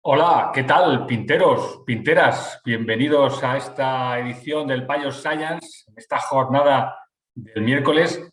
Hola, ¿qué tal, pinteros, pinteras? Bienvenidos a esta edición del Payos Science, en esta jornada del miércoles.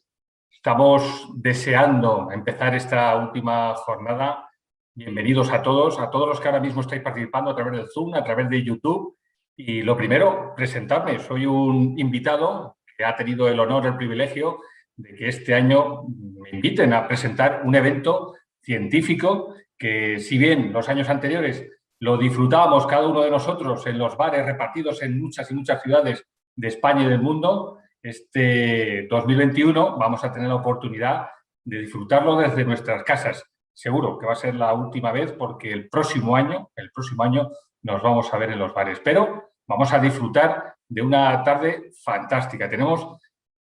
Estamos deseando empezar esta última jornada. Bienvenidos a todos los que ahora mismo estáis participando a través del Zoom, a través de YouTube. Y lo primero, presentarme. Soy un invitado que ha tenido el honor, el privilegio de que este año me inviten a presentar un evento científico que, si bien los años anteriores lo disfrutábamos cada uno de nosotros en los bares repartidos en muchas y muchas ciudades de España y del mundo, este 2021 vamos a tener la oportunidad de disfrutarlo desde nuestras casas. Seguro que va a ser la última vez porque el próximo año nos vamos a ver en los bares. Pero vamos a disfrutar de una tarde fantástica. Tenemos,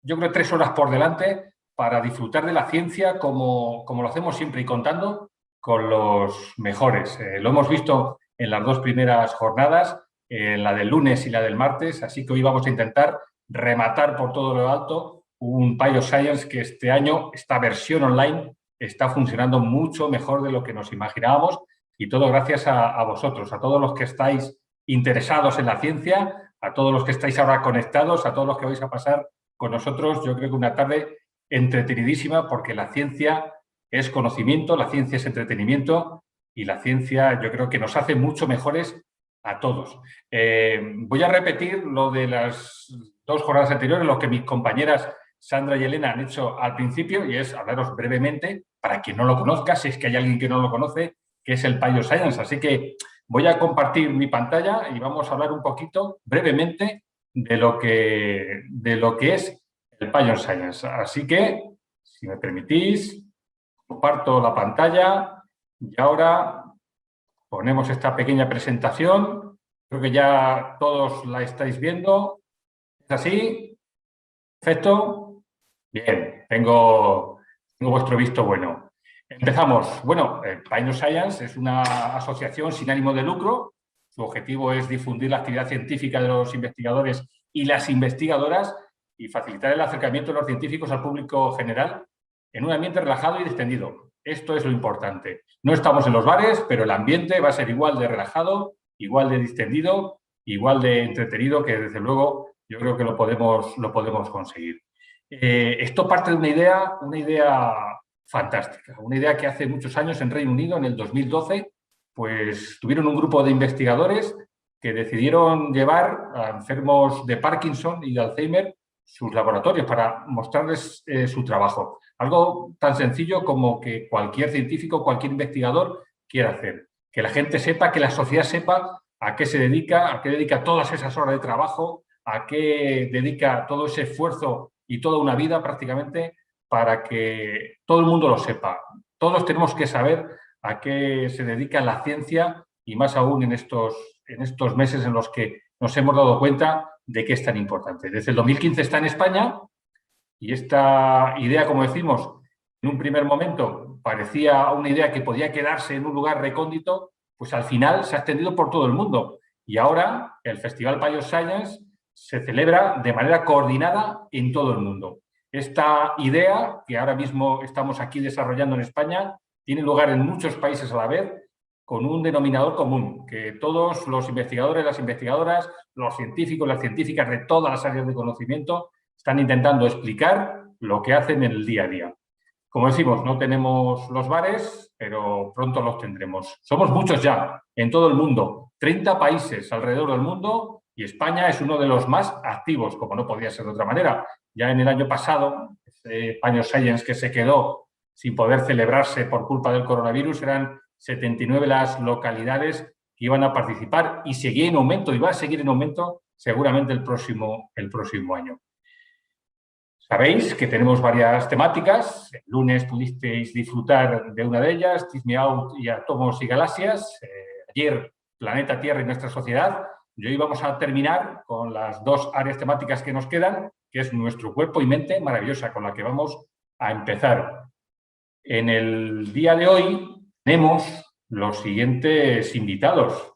yo creo, 3 horas por delante para disfrutar de la ciencia como lo hacemos siempre y contando con los mejores. Lo hemos visto en las dos primeras jornadas, en la del lunes y la del martes, así que hoy vamos a intentar rematar por todo lo alto un PyOScience que este año, esta versión online, está funcionando mucho mejor de lo que nos imaginábamos, y todo gracias a vosotros, a todos los que estáis interesados en la ciencia, a todos los que estáis ahora conectados, a todos los que vais a pasar con nosotros. Yo creo que una tarde entretenidísima, porque la ciencia es conocimiento, la ciencia es entretenimiento, y la ciencia yo creo que nos hace mucho mejores a todos. Voy a repetir lo de las dos jornadas anteriores, lo que mis compañeras Sandra y Elena han hecho al principio, y es hablaros brevemente, para quien no lo conozca, si es que hay alguien que no lo conoce, que es el PyOScience. Así que voy a compartir mi pantalla y vamos a hablar un poquito, brevemente, de lo que es el PyOScience. Así que, si me permitís, comparto la pantalla y ahora ponemos esta pequeña presentación. Creo que ya todos la estáis viendo. ¿Es así? Perfecto. Bien, tengo vuestro visto bueno. Empezamos. Bueno, PyOScience es una asociación sin ánimo de lucro. Su objetivo es difundir la actividad científica de los investigadores y las investigadoras y facilitar el acercamiento de los científicos al público general en un ambiente relajado y distendido. Esto es lo importante. No estamos en los bares, pero el ambiente va a ser igual de relajado, igual de distendido, igual de entretenido, que desde luego yo creo que lo podemos conseguir. Esto parte de una idea fantástica, una idea que hace muchos años en Reino Unido, en el 2012, pues tuvieron un grupo de investigadores que decidieron llevar a enfermos de Parkinson y de Alzheimer sus laboratorios para mostrarles su trabajo. Algo tan sencillo como que cualquier científico, cualquier investigador quiera hacer. Que la gente sepa, que la sociedad sepa a qué se dedica, a qué dedica todas esas horas de trabajo, a qué dedica todo ese esfuerzo y toda una vida prácticamente, para que todo el mundo lo sepa. Todos tenemos que saber a qué se dedica la ciencia, y más aún en estos meses en los que nos hemos dado cuenta de que es tan importante. Desde el 2015 está en España, y esta idea, como decimos, en un primer momento parecía una idea que podía quedarse en un lugar recóndito, pues al final se ha extendido por todo el mundo. Y ahora el Festival PyOScience se celebra de manera coordinada en todo el mundo. Esta idea, que ahora mismo estamos aquí desarrollando en España, tiene lugar en muchos países a la vez, con un denominador común: que todos los investigadores, las investigadoras, los científicos, las científicas de todas las áreas de conocimiento están intentando explicar lo que hacen en el día a día. Como decimos, no tenemos los bares, pero pronto los tendremos. Somos muchos ya, en todo el mundo, 30 países alrededor del mundo, y España es uno de los más activos, como no podía ser de otra manera. Ya en el año pasado, ese PyOScience que se quedó sin poder celebrarse por culpa del coronavirus, eran 79 las localidades que iban a participar, y seguía en aumento, y va a seguir en aumento seguramente el próximo año. Sabéis que tenemos varias temáticas. El lunes pudisteis disfrutar de una de ellas, Tease Me Out y Átomos y Galaxias. Ayer, Planeta Tierra y nuestra sociedad. Y hoy vamos a terminar con las dos áreas temáticas que nos quedan, que es nuestro cuerpo y mente, maravillosa, con la que vamos a empezar. En el día de hoy tenemos los siguientes invitados.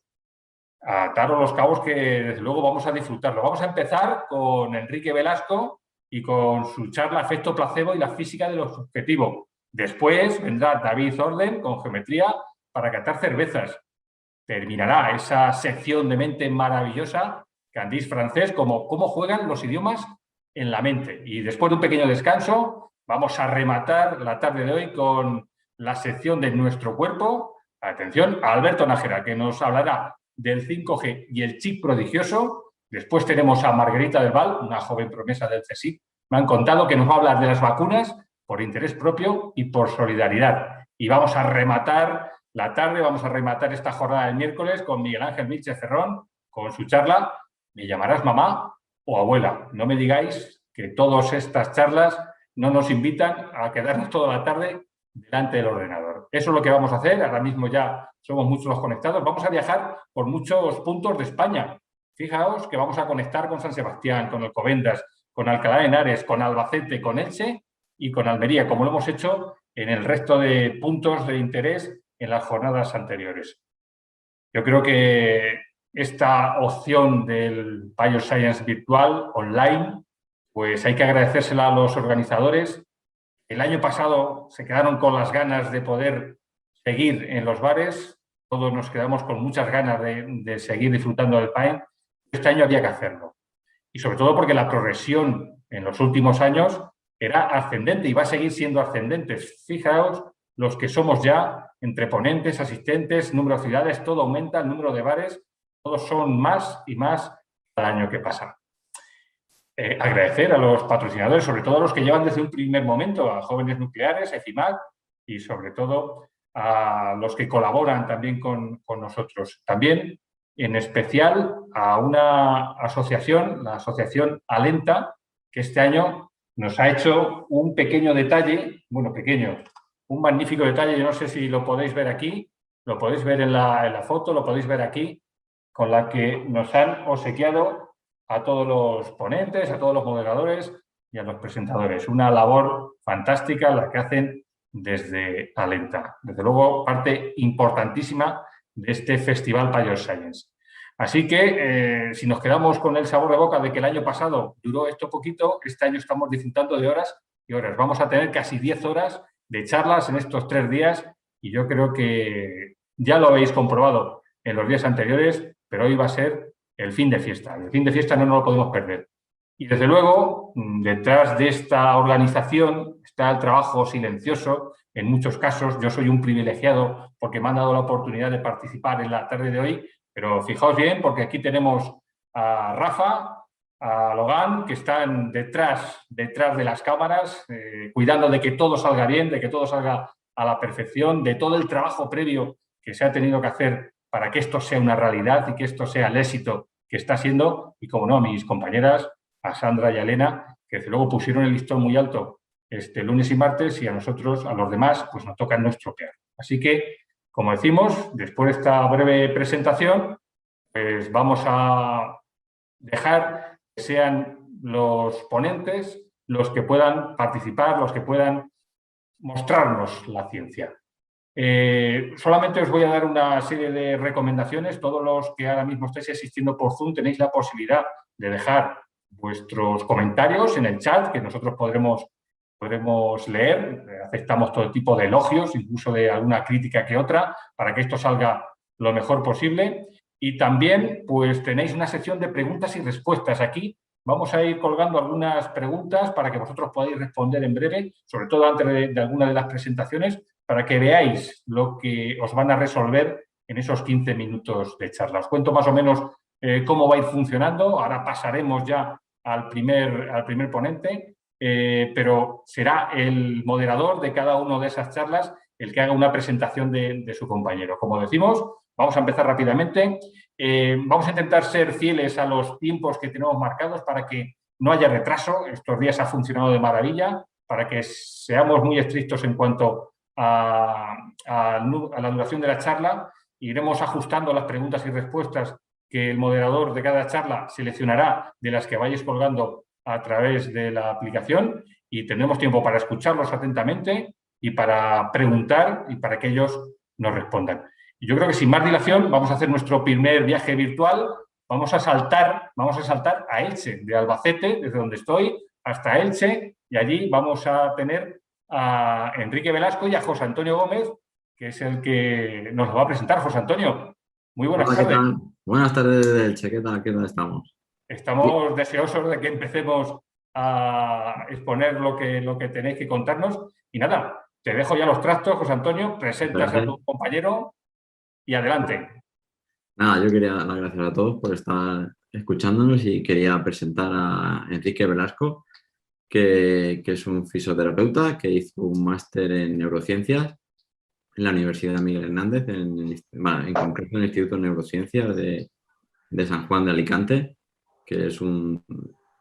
Ataros los cabos, que desde luego vamos a disfrutarlo. Vamos a empezar con Enrique Velasco y con su charla Efecto Placebo y la física de lo subjetivo. Después vendrá David Orden con geometría para catar cervezas. terminará esa sección de mente maravillosa, Candís francés, como cómo juegan los idiomas en la mente. Y después de un pequeño descanso, vamos a rematar la tarde de hoy con la sección de nuestro cuerpo. Atención, a Alberto Nájera, que nos hablará del 5G y el chip prodigioso. Después tenemos a Margarita del Val, una joven promesa del CSIC. Me han contado que nos va a hablar de las vacunas por interés propio y por solidaridad. Y vamos a rematar la tarde, vamos a rematar esta jornada del miércoles con Miguel Ángel Vilche Cerrón, con su charla ¿Me llamarás mamá o abuela? No me digáis que todas estas charlas no nos invitan a quedarnos toda la tarde delante del ordenador. Eso es lo que vamos a hacer. Ahora mismo ya somos muchos los conectados. Vamos a viajar por muchos puntos de España. Fijaos que vamos a conectar con San Sebastián, con Alcobendas, con Alcalá de Henares, con Albacete, con Elche y con Almería, como lo hemos hecho en el resto de puntos de interés en las jornadas anteriores. Yo creo que esta opción del Bioscience virtual, online, pues hay que agradecérsela a los organizadores. El año pasado se quedaron con las ganas de poder seguir en los bares. Todos nos quedamos con muchas ganas de seguir disfrutando del Pine. Este año había que hacerlo. Y sobre todo porque la progresión en los últimos años era ascendente y va a seguir siendo ascendente. Fijaos los que somos ya entre ponentes, asistentes, número de ciudades, todo aumenta, el número de bares, todos son más y más cada año que pasa. Agradecer a los patrocinadores, sobre todo a los que llevan desde un primer momento, a Jóvenes Nucleares, EFIMAC y sobre todo a los que colaboran también con nosotros. También, en especial, a una asociación, la asociación Alenta, que este año nos ha hecho un pequeño detalle, bueno, pequeño, un magnífico detalle, yo no sé si lo podéis ver aquí, lo podéis ver en la foto, lo podéis ver aquí, con la que nos han obsequiado a todos los ponentes, a todos los moderadores y a los presentadores. Una labor fantástica la que hacen desde Alenta. Desde luego, parte importantísima de este Festival Bioscience. Así que, si nos quedamos con el sabor de boca de que el año pasado duró esto poquito, este año estamos disfrutando de horas y horas. Vamos a tener casi 10 horas de charlas en estos 3 días y yo creo que ya lo habéis comprobado en los días anteriores, pero hoy va a ser el fin de fiesta. El fin de fiesta no nos lo podemos perder. Y desde luego, detrás de esta organización está el trabajo silencioso. En muchos casos, yo soy un privilegiado porque me han dado la oportunidad de participar en la tarde de hoy, pero fijaos bien porque aquí tenemos a Rafa, a Logan, que están detrás de las cámaras, cuidando de que todo salga bien, de que todo salga a la perfección, de todo el trabajo previo que se ha tenido que hacer para que esto sea una realidad y que esto sea el éxito que está siendo. Y, como no, a mis compañeras, a Sandra y a Elena, que desde luego pusieron el listón muy alto este lunes y martes, y a nosotros, a los demás, pues nos toca no estropear. Así que, como decimos, después de esta breve presentación, pues vamos a dejar que sean los ponentes los que puedan participar, los que puedan mostrarnos la ciencia. Solamente os voy a dar una serie de recomendaciones. Todos los que ahora mismo estáis asistiendo por Zoom tenéis la posibilidad de dejar vuestros comentarios en el chat, que nosotros podremos leer. Aceptamos todo tipo de elogios, incluso de alguna crítica que otra, para que esto salga lo mejor posible. Y también pues tenéis una sección de preguntas y respuestas. Aquí vamos a ir colgando algunas preguntas para que vosotros podáis responder en breve, sobre todo antes de alguna de las presentaciones, para que veáis lo que os van a resolver en esos 15 minutos de charla. Os cuento más o menos cómo va a ir funcionando. Ahora pasaremos ya al primer ponente, pero será el moderador de cada una de esas charlas el que haga una presentación de su compañero. Como decimos, vamos a empezar rápidamente. Vamos a intentar ser fieles a los tiempos que tenemos marcados para que no haya retraso. Estos días ha funcionado de maravilla, para que seamos muy estrictos en cuanto a la duración de la charla. Iremos ajustando las preguntas y respuestas que el moderador de cada charla seleccionará de las que vayáis colgando a través de la aplicación, y tendremos tiempo para escucharlos atentamente y para preguntar y para que ellos nos respondan. Y yo creo que sin más dilación vamos a hacer nuestro primer viaje virtual. Vamos a saltar a Elche, de Albacete, desde donde estoy, hasta Elche, y allí vamos a tener a Enrique Velasco y a José Antonio Gómez, que es el que nos lo va a presentar. José Antonio, Muy buenas Hola, ¿qué tardes. tal? Buenas tardes desde Elche, ¿qué tal? ¿Qué tal estamos? Bien. Estamos deseosos de que empecemos a exponer lo que tenéis que contarnos. Y nada, te dejo ya los trastos, José Antonio, presentas a Gracias. tu compañero y adelante. Nada, yo quería dar las gracias a todos por estar escuchándonos y quería presentar a Enrique Velasco, que es un fisioterapeuta que hizo un máster en neurociencias en la Universidad Miguel Hernández, en concreto en el Instituto de Neurociencias de San Juan de Alicante, que es un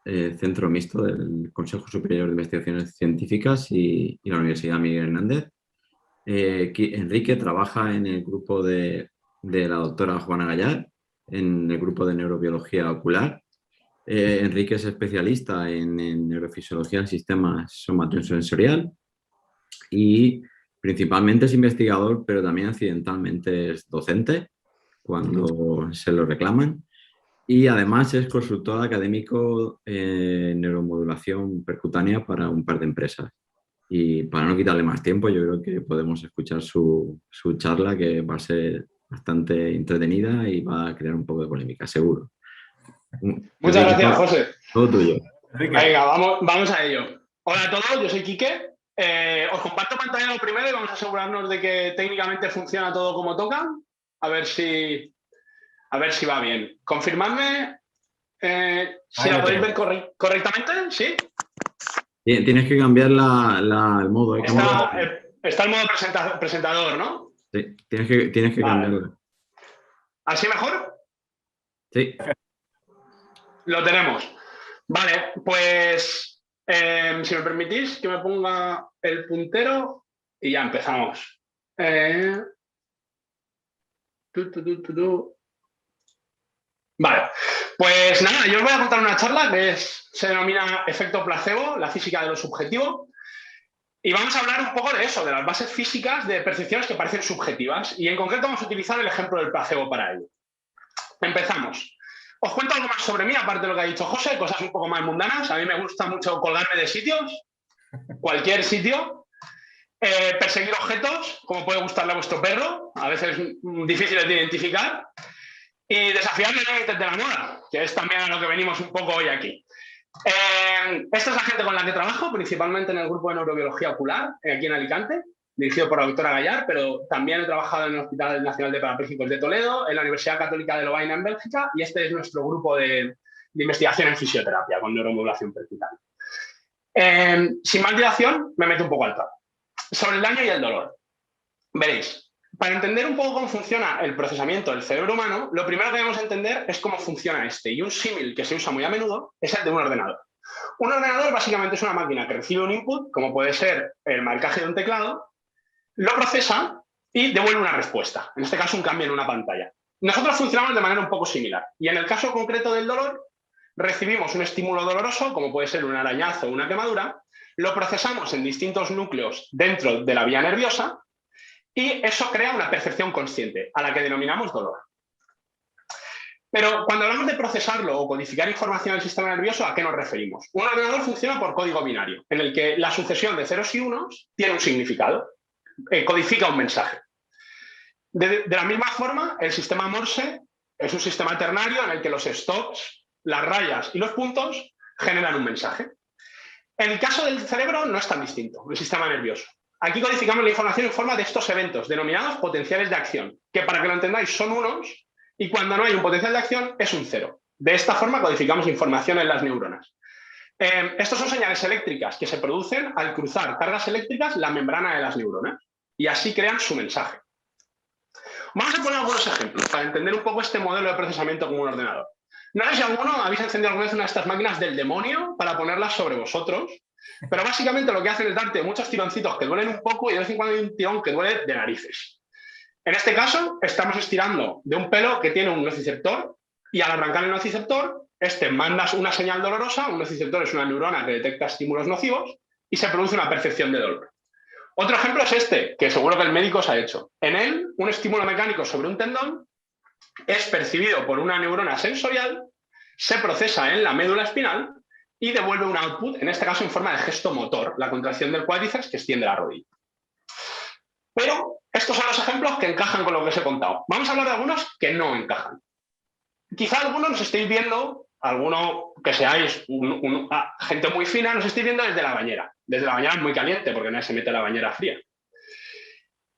centro mixto del Consejo Superior de Investigaciones Científicas y la Universidad Miguel Hernández. Enrique trabaja en el grupo de la doctora Juana Gallar, en el grupo de neurobiología ocular. Enrique es especialista en neurofisiología del sistema somatosensorial y principalmente es investigador, pero también accidentalmente es docente cuando se lo reclaman. Y además es consultor académico en neuromodulación percutánea para un par de empresas. Y para no quitarle más tiempo, yo creo que podemos escuchar su charla, que va a ser bastante entretenida y va a crear un poco de polémica, seguro. Muchas Enrique, gracias, José. todo tuyo. Enrique, Venga, vamos a ello. Hola a todos, yo soy Quique. Os comparto pantalla lo primero y vamos a asegurarnos de que técnicamente funciona todo como toca. A ver si va bien. Confirmadme si ahí la lo podéis ver tenemos. correctamente. ¿Sí? Tienes que cambiar el modo de cámara. Está el modo presentador, ¿no? Sí, tienes que Vale. cambiarlo. ¿Así mejor? Sí. Lo tenemos. Vale, pues si me permitís que me ponga el puntero y ya empezamos. Vale, pues nada, yo os voy a contar una charla que se denomina efecto placebo, la física de lo subjetivo. Y vamos a hablar un poco de eso, de las bases físicas de percepciones que parecen subjetivas. Y en concreto vamos a utilizar el ejemplo del placebo para ello. Empezamos. Os cuento algo más sobre mí, aparte de lo que ha dicho José, cosas un poco más mundanas. A mí me gusta mucho colgarme de sitios, cualquier sitio. Perseguir objetos, como puede gustarle a vuestro perro, a veces difíciles de identificar. Y desafiar los límites de la moda, que es también a lo que venimos un poco hoy aquí. Esta es la gente con la que trabajo, principalmente en el grupo de neurobiología ocular, aquí en Alicante, dirigido por la doctora Gallar, pero también he trabajado en el Hospital Nacional de Parapléjicos de Toledo, en la Universidad Católica de Lovaina en Bélgica, y este es nuestro grupo de investigación en fisioterapia con neuromodulación percutánea. Sin más dilación, me meto un poco al trapo. Sobre el daño y el dolor. Veréis, para entender un poco cómo funciona el procesamiento del cerebro humano, lo primero que debemos entender es cómo funciona este. Y un símil que se usa muy a menudo es el de un ordenador. Un ordenador básicamente es una máquina que recibe un input, como puede ser el marcaje de un teclado, lo procesa y devuelve una respuesta. En este caso, un cambio en una pantalla. Nosotros funcionamos de manera un poco similar. Y en el caso concreto del dolor, recibimos un estímulo doloroso, como puede ser un arañazo o una quemadura, lo procesamos en distintos núcleos dentro de la vía nerviosa y eso crea una percepción consciente, a la que denominamos dolor. Pero cuando hablamos de procesarlo o codificar información del sistema nervioso, ¿a qué nos referimos? Un ordenador funciona por código binario, en el que la sucesión de ceros y unos tiene un significado, codifica un mensaje. De la misma forma, el sistema Morse es un sistema ternario en el que los stops, las rayas y los puntos generan un mensaje. En el caso del cerebro no es tan distinto, el sistema nervioso. Aquí codificamos la información en forma de estos eventos, denominados potenciales de acción, que para que lo entendáis son unos, y cuando no hay un potencial de acción es un cero. De esta forma codificamos información en las neuronas. Estos son señales eléctricas que se producen al cruzar cargas eléctricas la membrana de las neuronas, y así crean su mensaje. Vamos a poner algunos ejemplos para entender un poco este modelo de procesamiento como un ordenador. No sé si alguno habéis encendido alguna vez una de estas máquinas del demonio para ponerlas sobre vosotros, pero básicamente lo que hacen es darte muchos tironcitos que duelen un poco y de vez en cuando hay un tirón que duele de narices. En este caso, estamos estirando de un pelo que tiene un nociceptor y al arrancar el nociceptor, este manda una señal dolorosa, un nociceptor es una neurona que detecta estímulos nocivos y se produce una percepción de dolor. Otro ejemplo es este, que seguro que el médico os ha hecho. En él, un estímulo mecánico sobre un tendón es percibido por una neurona sensorial, se procesa en la médula espinal y devuelve un output, en este caso en forma de gesto motor, la contracción del cuádriceps que extiende la rodilla. Pero estos son los ejemplos que encajan con lo que os he contado. Vamos a hablar de algunos que no encajan. Quizá algunos nos estéis viendo, alguno que seáis gente muy fina, nos estéis viendo desde la bañera. Desde la bañera es muy caliente porque nadie se mete en la bañera fría.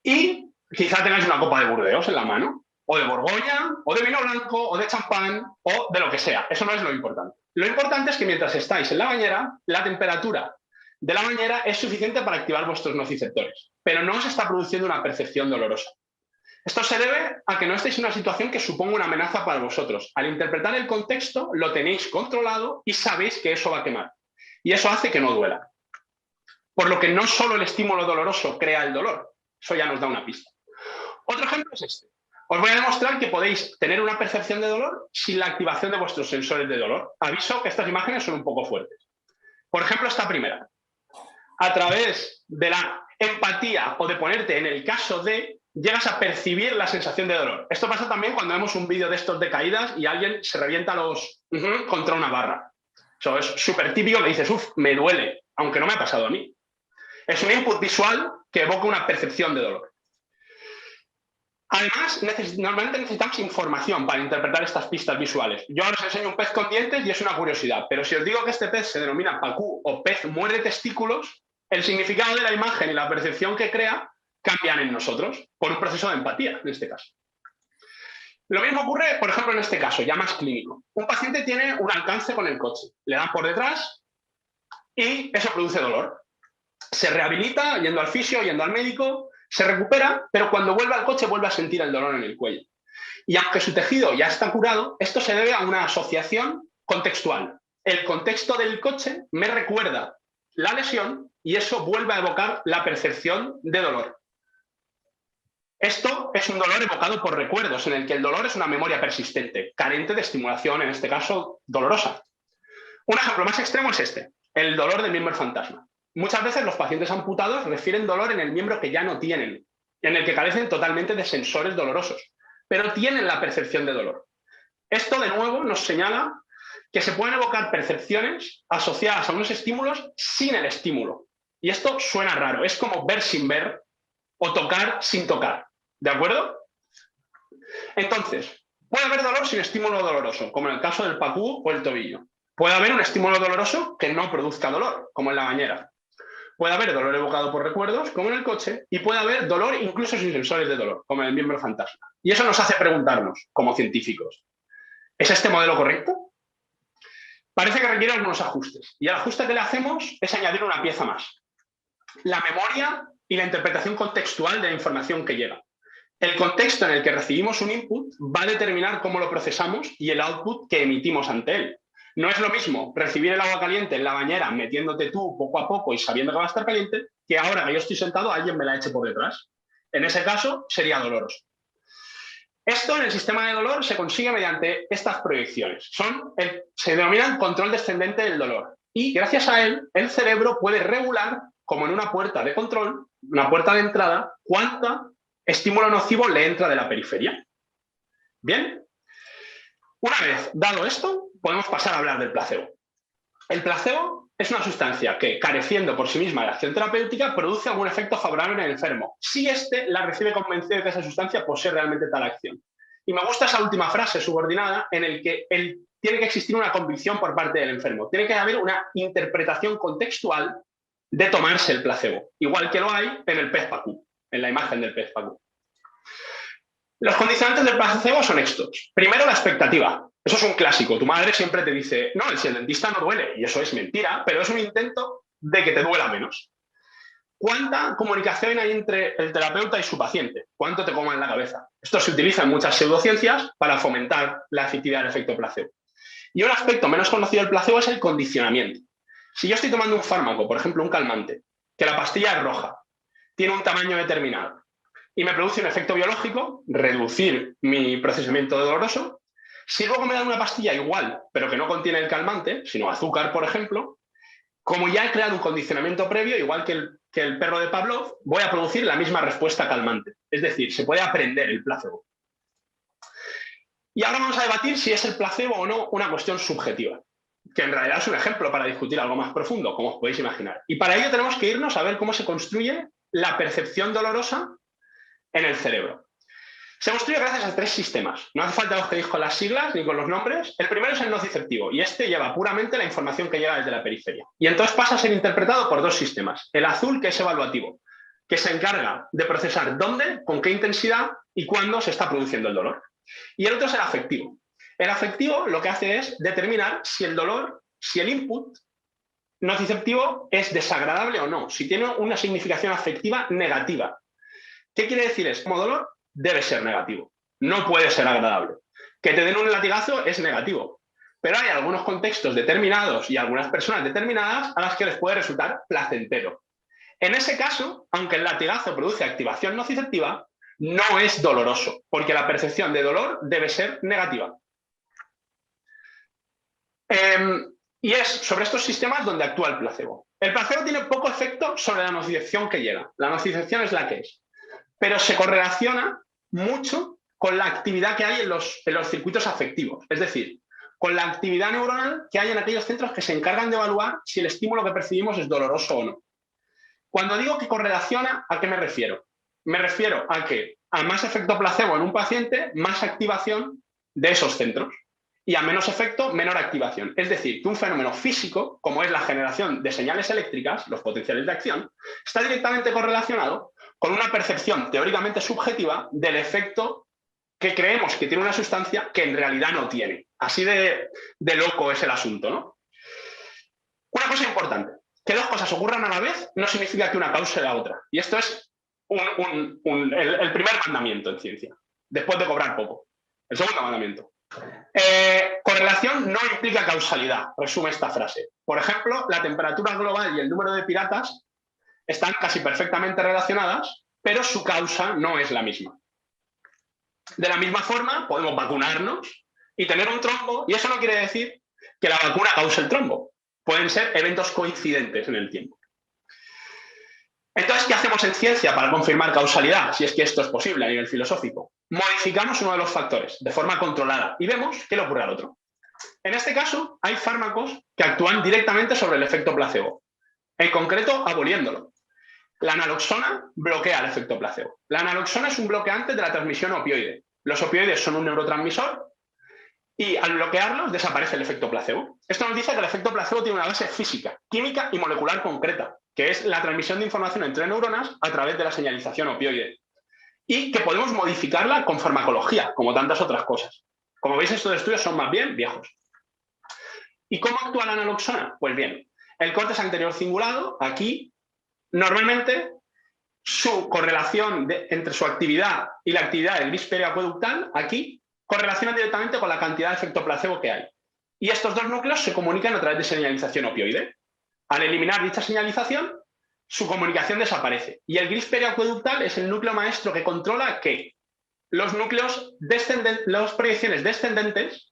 Y quizá tengáis una copa de Burdeos en la mano, o de Borgoña, o de vino blanco, o de champán, o de lo que sea. Eso no es lo importante. Lo importante es que mientras estáis en la bañera, la temperatura de la bañera es suficiente para activar vuestros nociceptores, pero no os está produciendo una percepción dolorosa. Esto se debe a que no estéis en una situación que suponga una amenaza para vosotros. Al interpretar el contexto, lo tenéis controlado y sabéis que eso va a quemar. Y eso hace que no duela. Por lo que no solo el estímulo doloroso crea el dolor. Eso ya nos da una pista. Otro ejemplo es este. Os voy a demostrar que podéis tener una percepción de dolor sin la activación de vuestros sensores de dolor. Aviso que estas imágenes son un poco fuertes. Por ejemplo, esta primera. A través de la empatía o de ponerte en el caso de, llegas a percibir la sensación de dolor. Esto pasa también cuando vemos un vídeo de estos de caídas y alguien se revienta los contra una barra. Eso es súper típico que dices, uff, me duele, aunque no me ha pasado a mí. Es un input visual que evoca una percepción de dolor. Además, normalmente necesitamos información para interpretar estas pistas visuales. Yo ahora os enseño un pez con dientes y es una curiosidad, pero si os digo que este pez se denomina pacú o pez muerde testículos, el significado de la imagen y la percepción que crea cambian en nosotros por un proceso de empatía, en este caso. Lo mismo ocurre, por ejemplo, en este caso, ya más clínico. Un paciente tiene un alcance con el coche, le dan por detrás y eso produce dolor. Se rehabilita yendo al fisio, yendo al médico, se recupera, pero cuando vuelve al coche vuelve a sentir el dolor en el cuello. Y aunque su tejido ya está curado, esto se debe a una asociación contextual. El contexto del coche me recuerda la lesión y eso vuelve a evocar la percepción de dolor. Esto es un dolor evocado por recuerdos, en el que el dolor es una memoria persistente, carente de estimulación, en este caso dolorosa. Un ejemplo más extremo es este, el dolor del miembro fantasma. Muchas veces los pacientes amputados refieren dolor en el miembro que ya no tienen, en el que carecen totalmente de sensores dolorosos, pero tienen la percepción de dolor. Esto, de nuevo, nos señala que se pueden evocar percepciones asociadas a unos estímulos sin el estímulo. Y esto suena raro, es como ver sin ver o tocar sin tocar. ¿De acuerdo? Entonces, puede haber dolor sin estímulo doloroso, como en el caso del pacú o el tobillo. Puede haber un estímulo doloroso que no produzca dolor, como en la bañera. Puede haber dolor evocado por recuerdos, como en el coche, y puede haber dolor incluso sin sensores de dolor, como en el miembro fantasma. Y eso nos hace preguntarnos, como científicos, ¿es este modelo correcto? Parece que requiere algunos ajustes. Y el ajuste que le hacemos es añadir una pieza más. La memoria y la interpretación contextual de la información que llega. El contexto en el que recibimos un input va a determinar cómo lo procesamos y el output que emitimos ante él. No es lo mismo recibir el agua caliente en la bañera metiéndote tú poco a poco y sabiendo que va a estar caliente, que ahora que yo estoy sentado alguien me la eche por detrás. En ese caso sería doloroso. Esto en el sistema de dolor se consigue mediante estas proyecciones. Se denominan control descendente del dolor. Y gracias a él, el cerebro puede regular, como en una puerta de control, una puerta de entrada, cuánta estímulo nocivo le entra de la periferia. Bien. Una vez dado esto, podemos pasar a hablar del placebo. El placebo es una sustancia que, careciendo por sí misma de acción terapéutica, produce algún efecto favorable en el enfermo, si éste la recibe convencido de que esa sustancia posee realmente tal acción. Y me gusta esa última frase subordinada en el que tiene que existir una convicción por parte del enfermo. Tiene que haber una interpretación contextual de tomarse el placebo, igual que lo hay en el pez pacú, en la imagen del pez pacú. Los condicionantes del placebo son estos. Primero, la expectativa. Eso es un clásico. Tu madre siempre te dice, no, si el dentista no duele, y eso es mentira, pero es un intento de que te duela menos. ¿Cuánta comunicación hay entre el terapeuta y su paciente? ¿Cuánto te coma en la cabeza? Esto se utiliza en muchas pseudociencias para fomentar la efectividad del efecto placebo. Y un aspecto menos conocido del placebo es el condicionamiento. Si yo estoy tomando un fármaco, por ejemplo un calmante, que la pastilla es roja, tiene un tamaño determinado, y me produce un efecto biológico, reducir mi procesamiento doloroso. Si luego me dan una pastilla igual, pero que no contiene el calmante, sino azúcar, por ejemplo, como ya he creado un condicionamiento previo, igual que el perro de Pavlov, voy a producir la misma respuesta calmante. Es decir, se puede aprender el placebo. Y ahora vamos a debatir si es el placebo o no una cuestión subjetiva, que en realidad es un ejemplo para discutir algo más profundo, como os podéis imaginar. Y para ello tenemos que irnos a ver cómo se construye la percepción dolorosa en el cerebro. Se construye gracias a 3 sistemas. No hace falta que os quedéis con las siglas ni con los nombres. El primero es el nociceptivo, y este lleva puramente la información que llega desde la periferia. Y entonces pasa a ser interpretado por 2 sistemas. El azul, que es evaluativo, que se encarga de procesar dónde, con qué intensidad y cuándo se está produciendo el dolor. Y el otro es el afectivo. El afectivo lo que hace es determinar si el dolor, si el input nociceptivo es desagradable o no, si tiene una significación afectiva negativa. ¿Qué quiere decir esto? Como dolor debe ser negativo, no puede ser agradable. Que te den un latigazo es negativo, pero hay algunos contextos determinados y algunas personas determinadas a las que les puede resultar placentero. En ese caso, aunque el latigazo produce activación nociceptiva, no es doloroso, porque la percepción de dolor debe ser negativa. Y es sobre estos sistemas donde actúa el placebo. El placebo tiene poco efecto sobre la nocicepción que llega. La nocicepción es la que es. Pero se correlaciona mucho con la actividad que hay en los circuitos afectivos. Es decir, con la actividad neuronal que hay en aquellos centros que se encargan de evaluar si el estímulo que percibimos es doloroso o no. Cuando digo que correlaciona, ¿a qué me refiero? Me refiero a que a más efecto placebo en un paciente, más activación de esos centros. Y a menos efecto, menor activación. Es decir, que un fenómeno físico, como es la generación de señales eléctricas, los potenciales de acción, está directamente correlacionado con una percepción teóricamente subjetiva del efecto que creemos que tiene una sustancia que en realidad no tiene. Así de loco es el asunto, ¿no? Una cosa importante, que 2 cosas ocurran a la vez no significa que una cause la otra. Y esto es el primer mandamiento en ciencia, después de cobrar poco. El segundo mandamiento. Correlación no implica causalidad, resume esta frase. Por ejemplo, la temperatura global y el número de piratas están casi perfectamente relacionadas, pero su causa no es la misma. De la misma forma, podemos vacunarnos y tener un trombo, y eso no quiere decir que la vacuna cause el trombo. Pueden ser eventos coincidentes en el tiempo. Entonces, ¿qué hacemos en ciencia para confirmar causalidad? Si es que esto es posible a nivel filosófico. Modificamos uno de los factores de forma controlada y vemos qué le ocurre al otro. En este caso, hay fármacos que actúan directamente sobre el efecto placebo, en concreto aboliéndolo. La naloxona bloquea el efecto placebo. La naloxona es un bloqueante de la transmisión opioide. Los opioides son un neurotransmisor y al bloquearlos desaparece el efecto placebo. Esto nos dice que el efecto placebo tiene una base física, química y molecular concreta, que es la transmisión de información entre neuronas a través de la señalización opioide. Y que podemos modificarla con farmacología, como tantas otras cosas. Como veis, estos estudios son más bien viejos. ¿Y cómo actúa la naloxona? Pues bien, el córtex anterior cingulado, aquí, normalmente, su correlación entre su actividad y la actividad del gris periacueductal, aquí, correlaciona directamente con la cantidad de efecto placebo que hay. Y estos 2 núcleos se comunican a través de señalización opioide. Al eliminar dicha señalización, su comunicación desaparece. Y el gris periacueductal es el núcleo maestro que controla que los núcleos descendentes, las proyecciones descendentes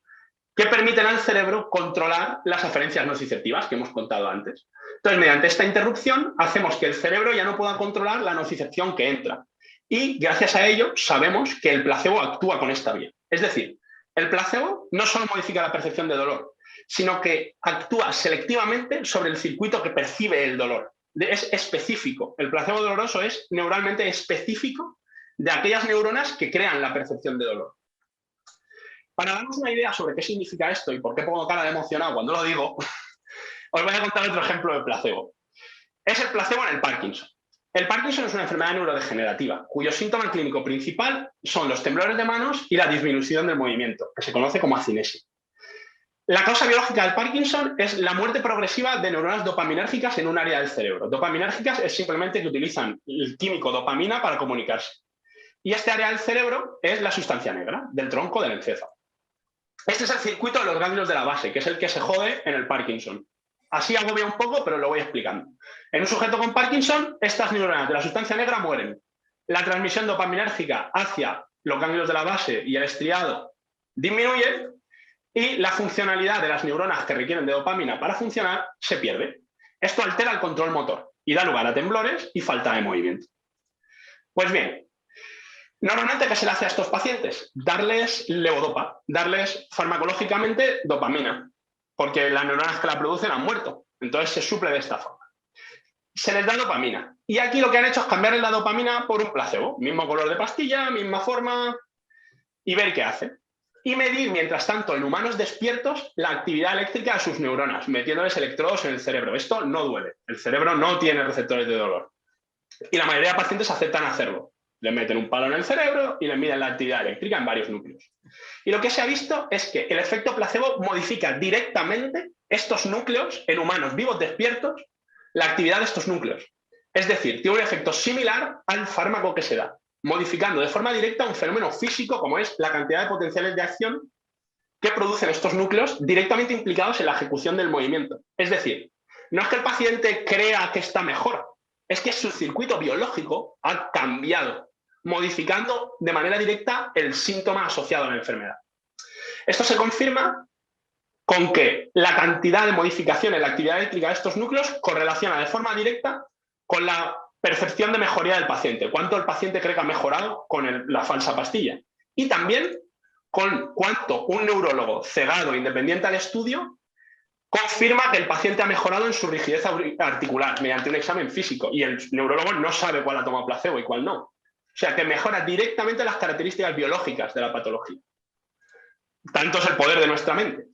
que permiten al cerebro controlar las aferencias nociceptivas que hemos contado antes. Entonces, mediante esta interrupción, hacemos que el cerebro ya no pueda controlar la nocicepción que entra. Y gracias a ello sabemos que el placebo actúa con esta vía. Es decir, el placebo no solo modifica la percepción de dolor, sino que actúa selectivamente sobre el circuito que percibe el dolor. Es específico. El placebo doloroso es neuralmente específico de aquellas neuronas que crean la percepción de dolor. Para darnos una idea sobre qué significa esto y por qué pongo cara de emocionado cuando lo digo, os voy a contar otro ejemplo de placebo. Es el placebo en el Parkinson. El Parkinson es una enfermedad neurodegenerativa, cuyo síntoma clínico principal son los temblores de manos y la disminución del movimiento, que se conoce como acinesia. La causa biológica del Parkinson es la muerte progresiva de neuronas dopaminérgicas en un área del cerebro. Dopaminérgicas es simplemente que utilizan el químico dopamina para comunicarse. Y este área del cerebro es la sustancia negra, del tronco del encéfalo. Este es el circuito de los ganglios de la base, que es el que se jode en el Parkinson. Así agobia un poco, pero lo voy explicando. En un sujeto con Parkinson, estas neuronas de la sustancia negra mueren. La transmisión dopaminérgica hacia los ganglios de la base y el estriado disminuye y la funcionalidad de las neuronas que requieren de dopamina para funcionar se pierde. Esto altera el control motor y da lugar a temblores y falta de movimiento. Pues bien, normalmente, ¿qué se le hace a estos pacientes? Darles levodopa, darles farmacológicamente dopamina, porque las neuronas que la producen han muerto. Entonces se suple de esta forma. se les da dopamina. Y aquí lo que han hecho es cambiar la dopamina por un placebo. Mismo color de pastilla, misma forma, y ver qué hace. Y medir, mientras tanto, en humanos despiertos, la actividad eléctrica de sus neuronas, metiéndoles electrodos en el cerebro. Esto no duele. El cerebro no tiene receptores de dolor. Y la mayoría de pacientes aceptan hacerlo. Le meten un palo en el cerebro y le miden la actividad eléctrica en varios núcleos. Y lo que se ha visto es que el efecto placebo modifica directamente estos núcleos en humanos vivos despiertos, la actividad de estos núcleos. Es decir, tiene un efecto similar al fármaco que se da, modificando de forma directa un fenómeno físico como es la cantidad de potenciales de acción que producen estos núcleos directamente implicados en la ejecución del movimiento. Es decir, no es que el paciente crea que está mejor, es que su circuito biológico ha cambiado, modificando de manera directa el síntoma asociado a la enfermedad. Esto se confirma con que la cantidad de modificación en la actividad eléctrica de estos núcleos correlaciona de forma directa con la percepción de mejoría del paciente, cuánto el paciente cree que ha mejorado con la falsa pastilla. Y también con cuánto un neurólogo cegado independiente al estudio confirma que el paciente ha mejorado en su rigidez articular mediante un examen físico y el neurólogo no sabe cuál ha tomado placebo y cuál no. O sea, que mejora directamente las características biológicas de la patología. Tanto es el poder de nuestra mente,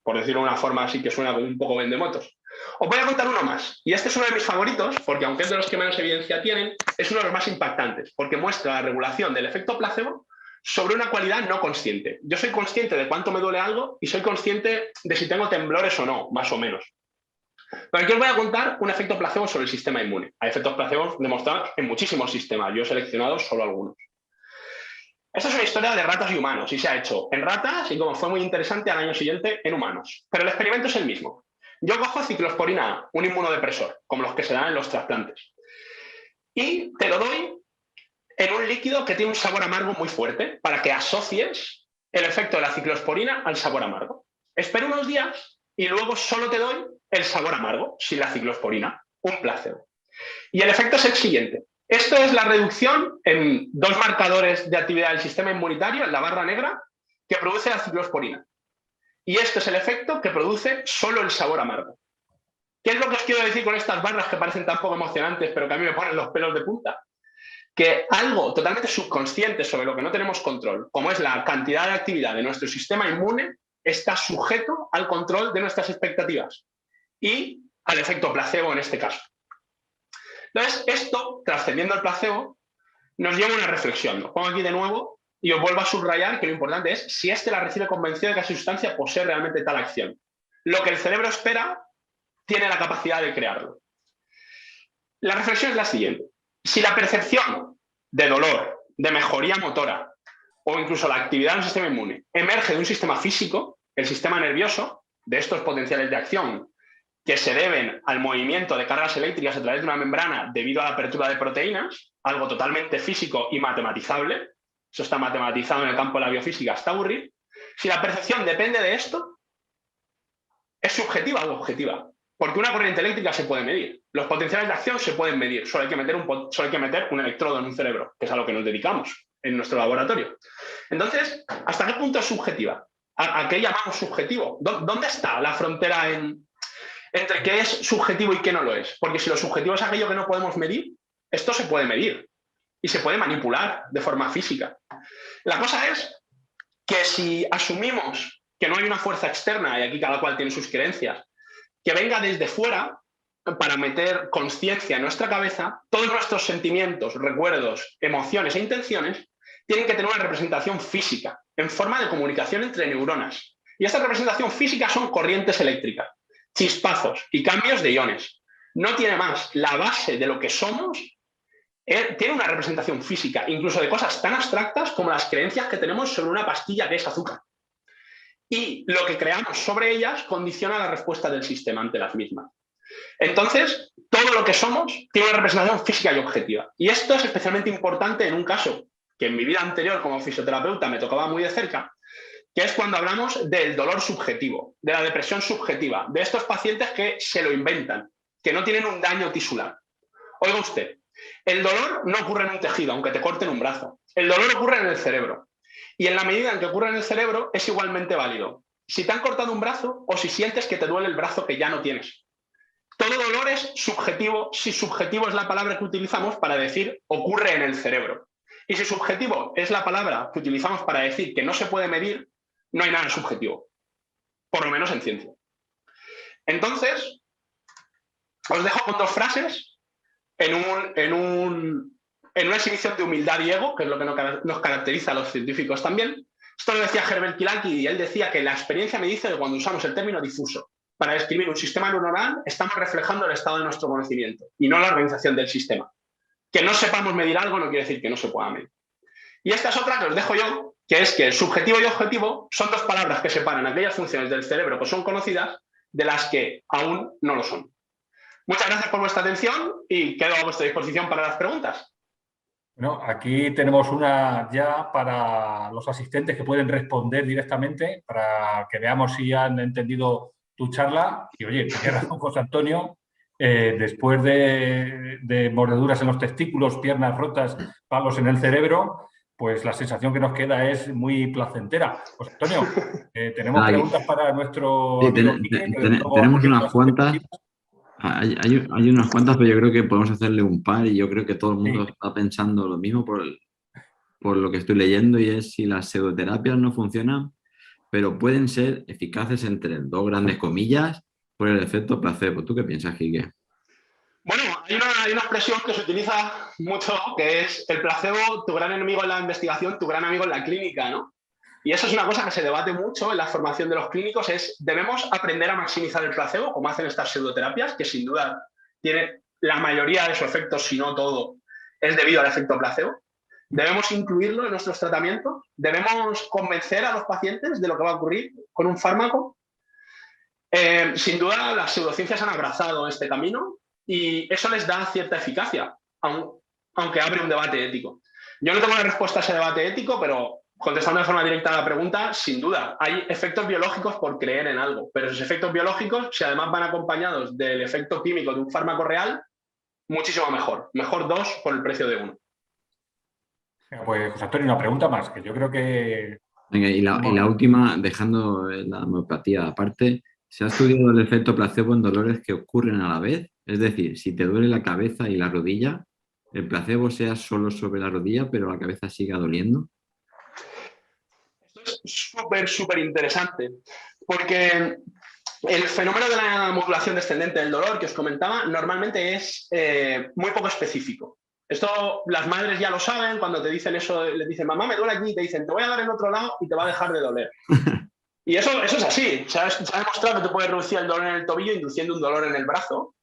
por decirlo de una forma así que suena como un poco vendemotos. Os voy a contar uno más, y este es uno de mis favoritos, porque aunque es de los que menos evidencia tienen, es uno de los más impactantes, porque muestra la regulación del efecto placebo sobre una cualidad no consciente. Yo soy consciente de cuánto me duele algo y soy consciente de si tengo temblores o no, más o menos. Pero aquí os voy a contar un efecto placebo sobre el sistema inmune. Hay efectos placebos demostrados en muchísimos sistemas, yo he seleccionado solo algunos. Esta es una historia de ratas y humanos, y se ha hecho en ratas, y como fue muy interesante, al año siguiente en humanos. Pero el experimento es el mismo. Yo cojo ciclosporina A, un inmunodepresor, como los que se dan en los trasplantes, y te lo doy en un líquido que tiene un sabor amargo muy fuerte, para que asocies el efecto de la ciclosporina al sabor amargo. Espero unos días y luego solo te doy el sabor amargo, sin la ciclosporina, un placebo. Y el efecto es el siguiente. Esto es la reducción en dos marcadores de actividad del sistema inmunitario, en la barra negra, que produce la ciclosporina. Y esto es el efecto que produce solo el sabor amargo. ¿Qué es lo que os quiero decir con estas barras que parecen tan poco emocionantes, pero que a mí me ponen los pelos de punta? Que algo totalmente subconsciente sobre lo que no tenemos control, como es la cantidad de actividad de nuestro sistema inmune, está sujeto al control de nuestras expectativas y al efecto placebo en este caso. Entonces, esto, trascendiendo el placebo, nos lleva a una reflexión. Lo pongo aquí de nuevo y os vuelvo a subrayar que lo importante es si éste la recibe convencido de que esa sustancia posee realmente tal acción. Lo que el cerebro espera tiene la capacidad de crearlo. La reflexión es la siguiente. Si la percepción de dolor, de mejoría motora o incluso la actividad del sistema inmune emerge de un sistema físico, el sistema nervioso, de estos potenciales de acción que se deben al movimiento de cargas eléctricas a través de una membrana debido a la apertura de proteínas, algo totalmente físico y matematizable, eso está matematizado en el campo de la biofísica hasta aburrir, si la percepción depende de esto, ¿es subjetiva o objetiva? Porque una corriente eléctrica se puede medir, los potenciales de acción se pueden medir, solo hay que meter un electrodo en un cerebro, que es a lo que nos dedicamos en nuestro laboratorio. Entonces, ¿hasta qué punto es subjetiva? ¿A qué llamamos subjetivo? ¿Dónde está la frontera entre qué es subjetivo y qué no lo es? Porque si lo subjetivo es aquello que no podemos medir, esto se puede medir y se puede manipular de forma física. La cosa es que si asumimos que no hay una fuerza externa, y aquí cada cual tiene sus creencias, que venga desde fuera para meter conciencia en nuestra cabeza, todos nuestros sentimientos, recuerdos, emociones e intenciones tienen que tener una representación física en forma de comunicación entre neuronas. Y esta representación física son corrientes eléctricas, chispazos y cambios de iones. No tiene más. La base de lo que somos tiene una representación física, incluso de cosas tan abstractas como las creencias que tenemos sobre una pastilla que es azúcar. Y lo que creamos sobre ellas condiciona la respuesta del sistema ante las mismas. Entonces, todo lo que somos tiene una representación física y objetiva. Y esto es especialmente importante en un caso que en mi vida anterior como fisioterapeuta me tocaba muy de cerca, que es cuando hablamos del dolor subjetivo, de la depresión subjetiva, de estos pacientes que se lo inventan, que no tienen un daño tisular. Oiga usted, el dolor no ocurre en un tejido, aunque te corten un brazo. El dolor ocurre en el cerebro. Y en la medida en que ocurre en el cerebro es igualmente válido si te han cortado un brazo o si sientes que te duele el brazo que ya no tienes. todo dolor es subjetivo si subjetivo es la palabra que utilizamos para decir ocurre en el cerebro. Y si subjetivo es la palabra que utilizamos para decir que no se puede medir, no hay nada subjetivo, por lo menos en ciencia. Entonces, os dejo con dos frases en una exhibición de humildad y ego, que es lo que nos caracteriza a los científicos también. Esto lo decía Herbert Kilanki, y él decía que la experiencia me dice que cuando usamos el término difuso para describir un sistema neuronal, estamos reflejando el estado de nuestro conocimiento y no la organización del sistema. Que no sepamos medir algo no quiere decir que no se pueda medir. Y esta es otra que os dejo yo, que es que el subjetivo y objetivo son dos palabras que separan aquellas funciones del cerebro que son conocidas de las que aún no lo son. Muchas gracias por vuestra atención y quedo a vuestra disposición para las preguntas. Bueno, aquí tenemos una ya para los asistentes que pueden responder directamente para que veamos si han entendido tu charla. Y oye, tienes razón, José Antonio, después de mordeduras en los testículos, piernas rotas, palos en el cerebro, pues la sensación que nos queda es muy placentera. José Antonio, tenemos preguntas para nuestro amigo Quique, tenemos unas cuantas. Hay unas cuantas, pero yo creo que podemos hacerle un par y yo creo que todo el mundo está pensando lo mismo por lo que estoy leyendo, y es si las pseudoterapias no funcionan, pero pueden ser eficaces entre dos grandes comillas por el efecto placebo. ¿Tú qué piensas, Quique? Bueno, hay una expresión que se utiliza mucho, que es el placebo, tu gran enemigo en la investigación, tu gran amigo en la clínica, ¿no? Y eso es una cosa que se debate mucho en la formación de los clínicos, ¿debemos aprender a maximizar el placebo, como hacen estas pseudoterapias, que sin duda tienen la mayoría de sus efectos, si no todo, es debido al efecto placebo? ¿Debemos incluirlo en nuestros tratamientos? ¿Debemos convencer a los pacientes de lo que va a ocurrir con un fármaco? Sin duda, las pseudociencias han abrazado este camino y eso les da cierta eficacia, aunque abre un debate ético. Yo no tengo una respuesta a ese debate ético, pero contestando de forma directa a la pregunta, sin duda, hay efectos biológicos por creer en algo, pero esos efectos biológicos, si además van acompañados del efecto químico de un fármaco real, muchísimo mejor. Mejor dos por el precio de uno. Pues, José Antonio, una pregunta más, que yo creo que... Venga, y la última, dejando la homeopatía aparte, ¿se ha estudiado el efecto placebo en dolores que ocurren a la vez? Es decir, si te duele la cabeza y la rodilla, ¿el placebo sea solo sobre la rodilla, pero la cabeza siga doliendo? Esto es súper interesante, porque el fenómeno de la modulación descendente del dolor que os comentaba normalmente es muy poco específico. Esto las madres ya lo saben, cuando te dicen eso, les dicen, mamá, me duele aquí, y te dicen, te voy a dar en otro lado y te va a dejar de doler. Y eso es así, se ha demostrado que tú puedes reducir el dolor en el tobillo induciendo un dolor en el brazo,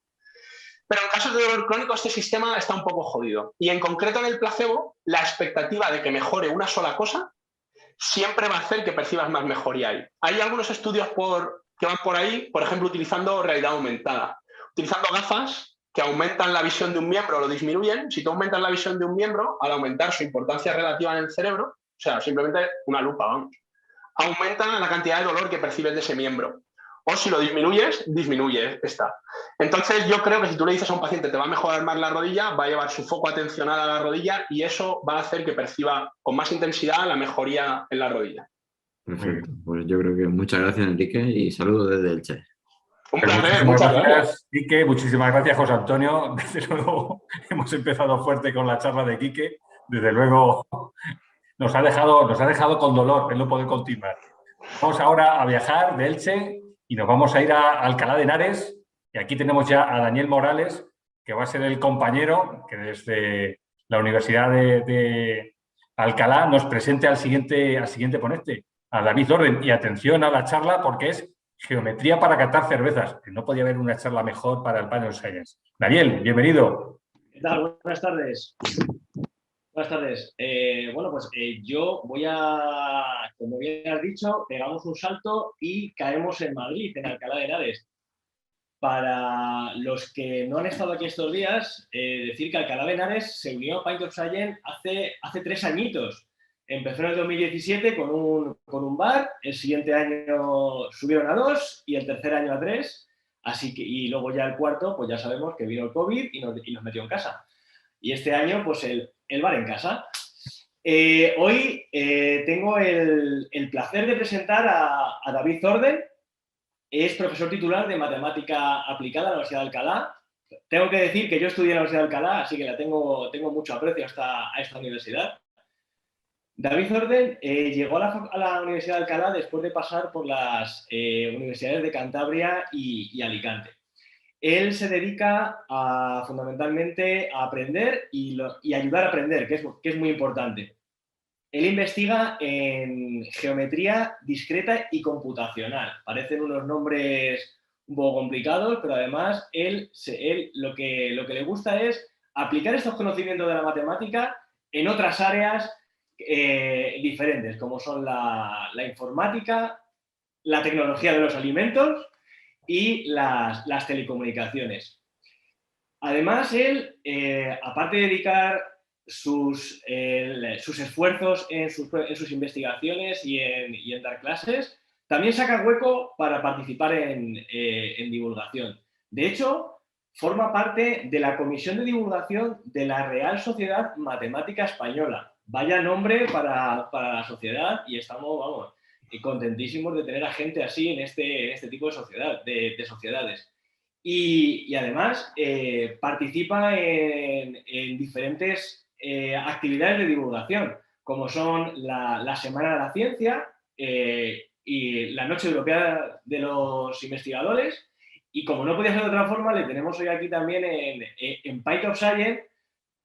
pero en casos de dolor crónico este sistema está un poco jodido. Y en concreto en el placebo, la expectativa de que mejore una sola cosa siempre va a hacer que percibas más mejoría ahí. Hay algunos estudios que van por ahí, por ejemplo, utilizando realidad aumentada, utilizando gafas que aumentan la visión de un miembro o lo disminuyen. Si tú aumentas la visión de un miembro, al aumentar su importancia relativa en el cerebro, o sea, simplemente una lupa, vamos, aumenta la cantidad de dolor que percibes de ese miembro. O si lo disminuyes, disminuye esta. Entonces yo creo que si tú le dices a un paciente te va a mejorar más la rodilla, va a llevar su foco atencional a la rodilla y eso va a hacer que perciba con más intensidad la mejoría en la rodilla. Perfecto. Pues yo creo que muchas gracias, Enrique, y saludos desde Elche. Un placer, muchas gracias. Quique, muchísimas gracias, José Antonio. Desde luego hemos empezado fuerte con la charla de Quique. Desde luego nos ha dejado con dolor el no poder continuar. Vamos ahora a viajar de Elche y nos vamos a ir a Alcalá de Henares. Y aquí tenemos ya a Daniel Morales, que va a ser el compañero que desde la Universidad de Alcalá nos presente al siguiente ponente, a David Orden. Y atención a la charla porque es Geometría para catar cervezas. No podía haber una charla mejor para el Panel Science. Daniel, bienvenido. ¿Qué tal? Buenas tardes. Buenas tardes. Bueno, pues yo voy a, como bien has dicho, pegamos un salto y caemos en Madrid, en Alcalá de Henares. Para los que no han estado aquí estos días, decir que Alcalá de Henares se unió a Pint of Science hace 3 añitos. Empezó en el 2017 con un bar, el siguiente año subieron a 2 y el tercer año a 3. Así que, y luego ya el cuarto, pues ya sabemos que vino el COVID y nos metió en casa. Y este año, pues el bar en casa. Hoy tengo el placer de presentar a David Orden, es profesor titular de matemática aplicada en la Universidad de Alcalá. Tengo que decir que yo estudié en la Universidad de Alcalá, así que tengo mucho aprecio a esta universidad. David Orden llegó a la Universidad de Alcalá después de pasar por las universidades de Cantabria y Alicante. Él se dedica fundamentalmente a aprender y ayudar a aprender, que es muy importante. Él investiga en geometría discreta y computacional. Parecen unos nombres un poco complicados, pero además él lo que le gusta es aplicar estos conocimientos de la matemática en otras áreas diferentes, como son la informática, la tecnología de los alimentos y las telecomunicaciones. Además, él, aparte de dedicar sus esfuerzos en sus investigaciones y en dar clases, también saca hueco para participar en divulgación. De hecho, forma parte de la Comisión de Divulgación de la Real Sociedad Matemática Española. Vaya nombre para la sociedad, y estamos, vamos, contentísimos de tener a gente así en este tipo de sociedades. Y además participa en diferentes actividades de divulgación, como son la Semana de la Ciencia y la Noche Europea de los Investigadores. Y como no podía ser de otra forma, le tenemos hoy aquí también en Pint of Science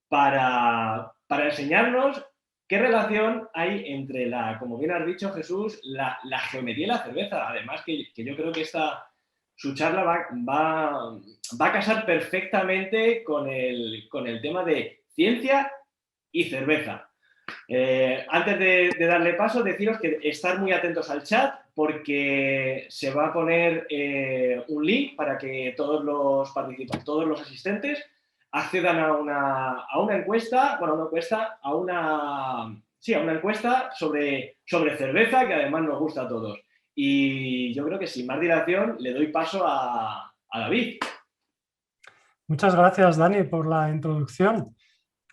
para enseñarnos qué relación hay entre, como bien has dicho, Jesús, la geometría y la cerveza. Además, que yo creo que su charla va a casar perfectamente con el tema de ciencia y cerveza. Antes de darle paso, deciros que estar muy atentos al chat, porque se va a poner un link para que todos los participantes, todos los asistentes, accedan a una encuesta, a una encuesta sobre cerveza, que además nos gusta a todos. Y yo creo que sin más dilación le doy paso a David. Muchas gracias, Dani, por la introducción.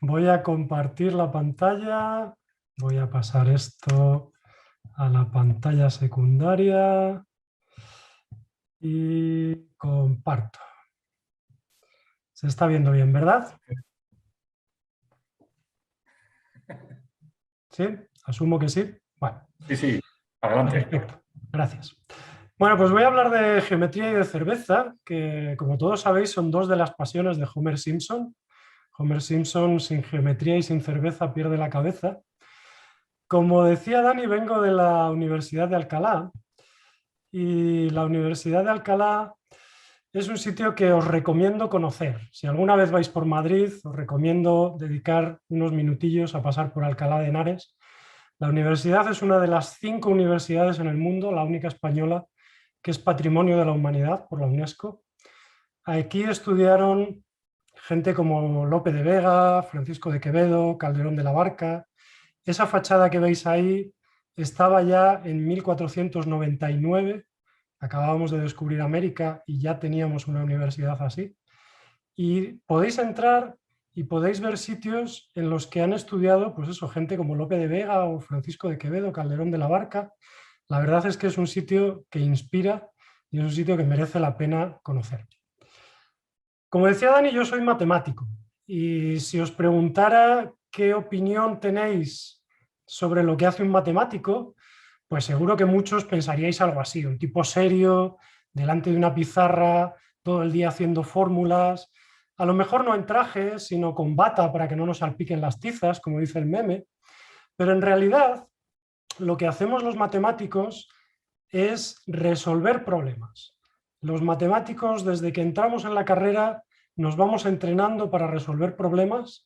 Voy a compartir la pantalla, voy a pasar esto a la pantalla secundaria y comparto. Se está viendo bien, ¿verdad? ¿Sí? Asumo que sí. Bueno. Sí, adelante. Perfecto, gracias. Bueno, pues voy a hablar de geometría y de cerveza, que como todos sabéis son dos de las pasiones de Homer Simpson. Homer Simpson sin geometría y sin cerveza pierde la cabeza. Como decía Dani, vengo de la Universidad de Alcalá, y la Universidad de Alcalá es un sitio que os recomiendo conocer. Si alguna vez vais por Madrid, os recomiendo dedicar unos minutillos a pasar por Alcalá de Henares. La universidad es una de las 5 universidades en el mundo, la única española, que es Patrimonio de la Humanidad por la UNESCO. Aquí estudiaron gente como Lope de Vega, Francisco de Quevedo, Calderón de la Barca. Esa fachada que veis ahí estaba ya en 1499, acabábamos de descubrir América y ya teníamos una universidad así. Y podéis entrar y podéis ver sitios en los que han estudiado, pues eso, gente como Lope de Vega o Francisco de Quevedo, Calderón de la Barca. La verdad es que es un sitio que inspira y es un sitio que merece la pena conocer. Como decía Dani, yo soy matemático, y si os preguntara qué opinión tenéis sobre lo que hace un matemático, pues seguro que muchos pensaríais algo así: un tipo serio, delante de una pizarra, todo el día haciendo fórmulas, a lo mejor no en traje, sino con bata para que no nos salpiquen las tizas, como dice el meme. Pero en realidad lo que hacemos los matemáticos es resolver problemas. Los matemáticos, desde que entramos en la carrera, nos vamos entrenando para resolver problemas,